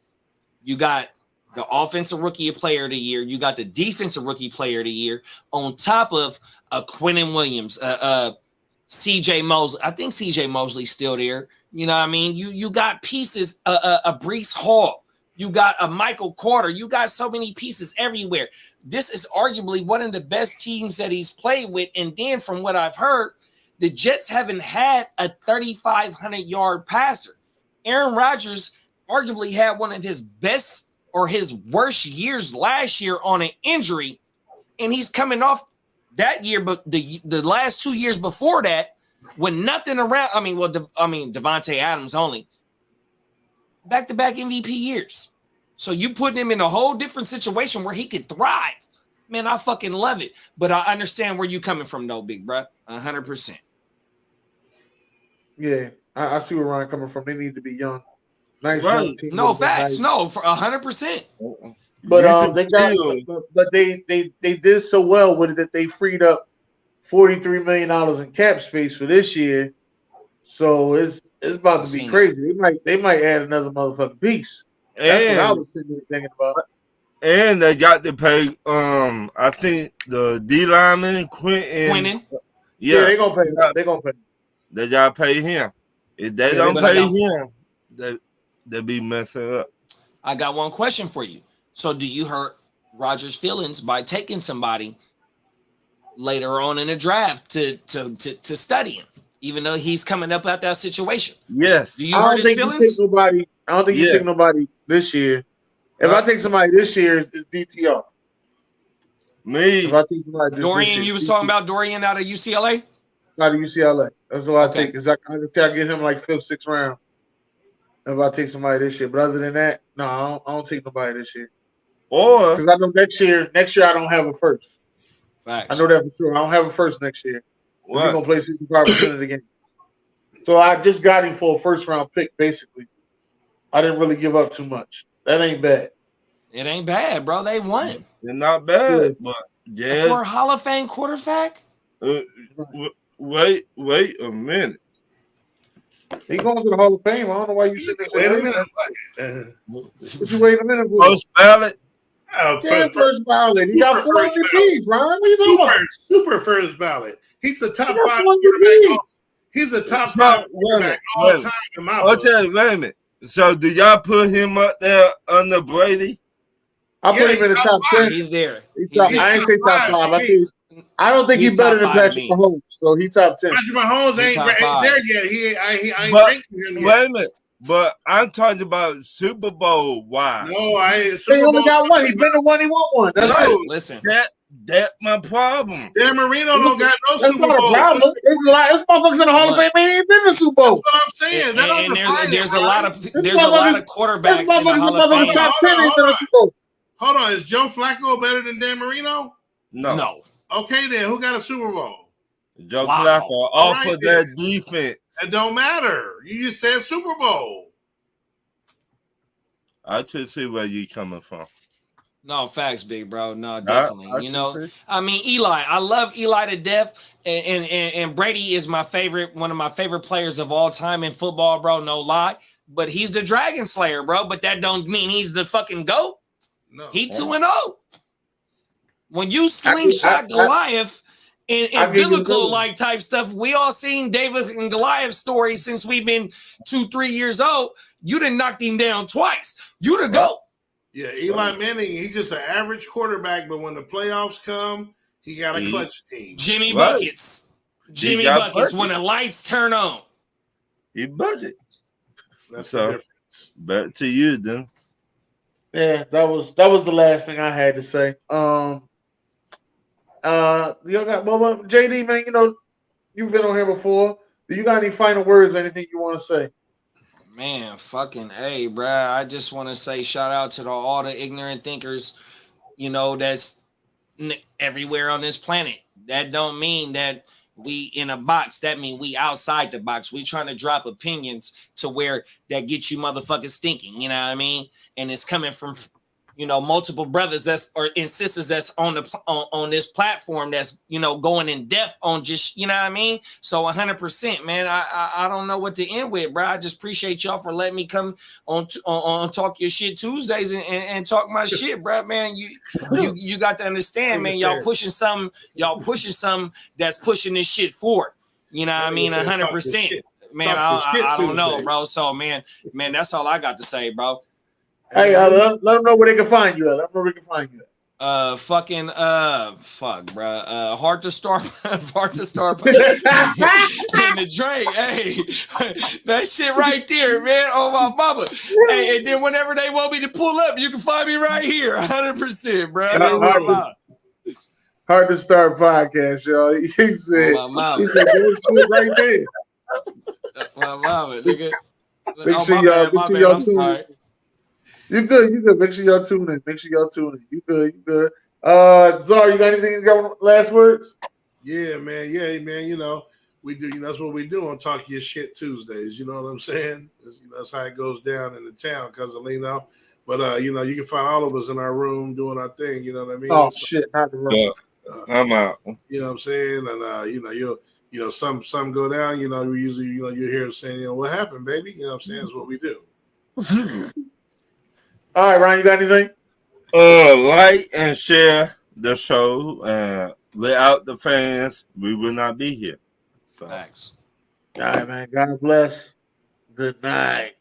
you got the offensive rookie player of the year, you got the defensive rookie player of the year, on top of a Quinnen Williams, CJ Mosley. I think CJ Mosley's still there. You know what I mean? You got pieces, a Breece Hall, you got a Michael Carter, you got so many pieces everywhere. This is arguably one of the best teams that he's played with. And then from what I've heard, the Jets haven't had a 3,500-yard passer. Aaron Rodgers arguably had one of his best or his worst years last year on an injury, and he's coming off that year, but the last 2 years before that, with nothing around. Devontae Adams only. Back-to-back MVP years. So you putting him in a whole different situation where he could thrive. Man, I fucking love it. But I understand where you coming from, though, big bro. 100%. Yeah, I see where Ryan coming from. They need to be young. Nice Right. young team. No, facts. Nice. No, for 100%. But they did so well with it that they freed up $43 million in cap space for this year. So it's about to be crazy. They might add another motherfucking piece. That's what I was thinking about. And they got to pay I think the D lineman Quentin. Yeah, they gonna pay him. They gotta pay him. If they don't pay him, they be messing up. I got one question for you. So do you hurt Rodgers' feelings by taking somebody later on in the draft to study him, even though he's coming up out that situation? Yes. Do you hurt his feelings? I don't think you take nobody this year. If I take somebody this year, it's DTR. Me. If I take somebody Dorian, you was talking about Dorian out of UCLA? Out of UCLA. That's what I take. I get him like 5th, 6th round. If I take somebody this year. But other than that, no, I don't take nobody this year. Or because I know next year I don't have a first. Facts. I know that for sure. I don't have a first next year. what? He's gonna play 65% of the game. So I just got him for a 1st round pick, basically. I didn't really give up too much. That ain't bad. It ain't bad, bro. They won. They're not bad, but yeah. For a Hall of Fame quarterback? Wait a minute. He going to the Hall of Fame. I don't know why you sitting there. Wait a minute. What you waiting a minute for? First ballot. First ballot. He got 4 MVPs, Brian. What are you talking about? Super first ballot. He's a top 5 quarterback. He's a top 5 quarterback all time in my book. Okay, wait a minute. So do y'all put him up there under Brady? I put him in the top 10. He's there. I ain't say top 5. I don't think he's better than Patrick Mahomes. So he's top 10. Patrick Mahomes ain't there yet. I ain't ranking him yet. Wait a minute. But I'm talking about Super Bowl. Why? No, I ain't. He only got one. He's been the one. He won one. That's it. Listen. That's my problem. Dan Marino don't got no Super Bowl. There's motherfuckers in the Hall of Fame ain't even been in the Super Bowl. That's what I'm saying. And there's a lot of quarterbacks in the Hall of Fame. Hold on. Is Joe Flacco better than Dan Marino? No. Okay, then who got a Super Bowl? Joe Flacco off of that defense. It don't matter. You just said Super Bowl. I should see where you coming from. No, facts, big bro. No, definitely. Eli. I love Eli to death, and Brady is my favorite, one of my favorite players of all time in football, bro. No lie. But he's the Dragon Slayer, bro. But that don't mean he's the fucking GOAT. No. He 2-0. When you slingshot Goliath and biblical like type stuff, we all seen David and Goliath stories since we've been 2-3 years old. You done knocked him down twice. You the GOAT. Yeah, Eli Manning, he's just an average quarterback, but when the playoffs come, he got a clutch team. Jimmy Buckets. Jimmy Buckets when the lights turn on. He budget. That's the difference. Back to you, then. Yeah, that was the last thing I had to say. You got JD, man, you know, you've been on here before. Do you got any final words, anything you want to say? Man, fucking A, bruh. I just want to say shout out to all the ignorant thinkers, you know, that's everywhere on this planet. That don't mean that we in a box. That mean we outside the box. We trying to drop opinions to where that get you motherfuckers thinking, you know what I mean? And it's coming from, you know, multiple brothers and sisters that's on this platform that's, you know, going in depth on just, you know what I mean? So 100%, man. I don't know what to end with, bro. I just appreciate y'all for letting me come on Talk Your Shit Tuesdays and talk my shit, bro. Man, you got to understand, man. Y'all pushing something that's pushing this shit forward. You know what I mean? 100%. Man, I don't know, bro. So man, that's all I got to say, bro. Hey, let them know where they can find you at. Let them know where they can find you at. Fuck, bro. Hard to start in the Drake. Hey, that shit right there, man. Oh my mama. Hey, and then whenever they want me to pull up, you can find me right here, 100%, bro. Hard to Start podcast, y'all. He said, right there. My mama, nigga. Make sure y'all tune in. You good. Make sure y'all tune in. You good. Zar, you got anything? You got last words? Yeah, man. You know, we do. You know, that's what we do on Talk Your Shit Tuesdays. You know what I'm saying? That's how it goes down in the town, Cousin. But you know, you can find all of us in our room doing our thing. You know what I mean? Oh shit, not the room. Yeah, I'm out. You know what I'm saying? And you know, some go down. You know, we usually, you know, you hear us saying, you know, what happened, baby? You know what I'm saying? That's what we do. All right, Ryan, you got anything? Like and share the show. Without the fans, we will not be here. So. Thanks. All right, man. God bless. Good night.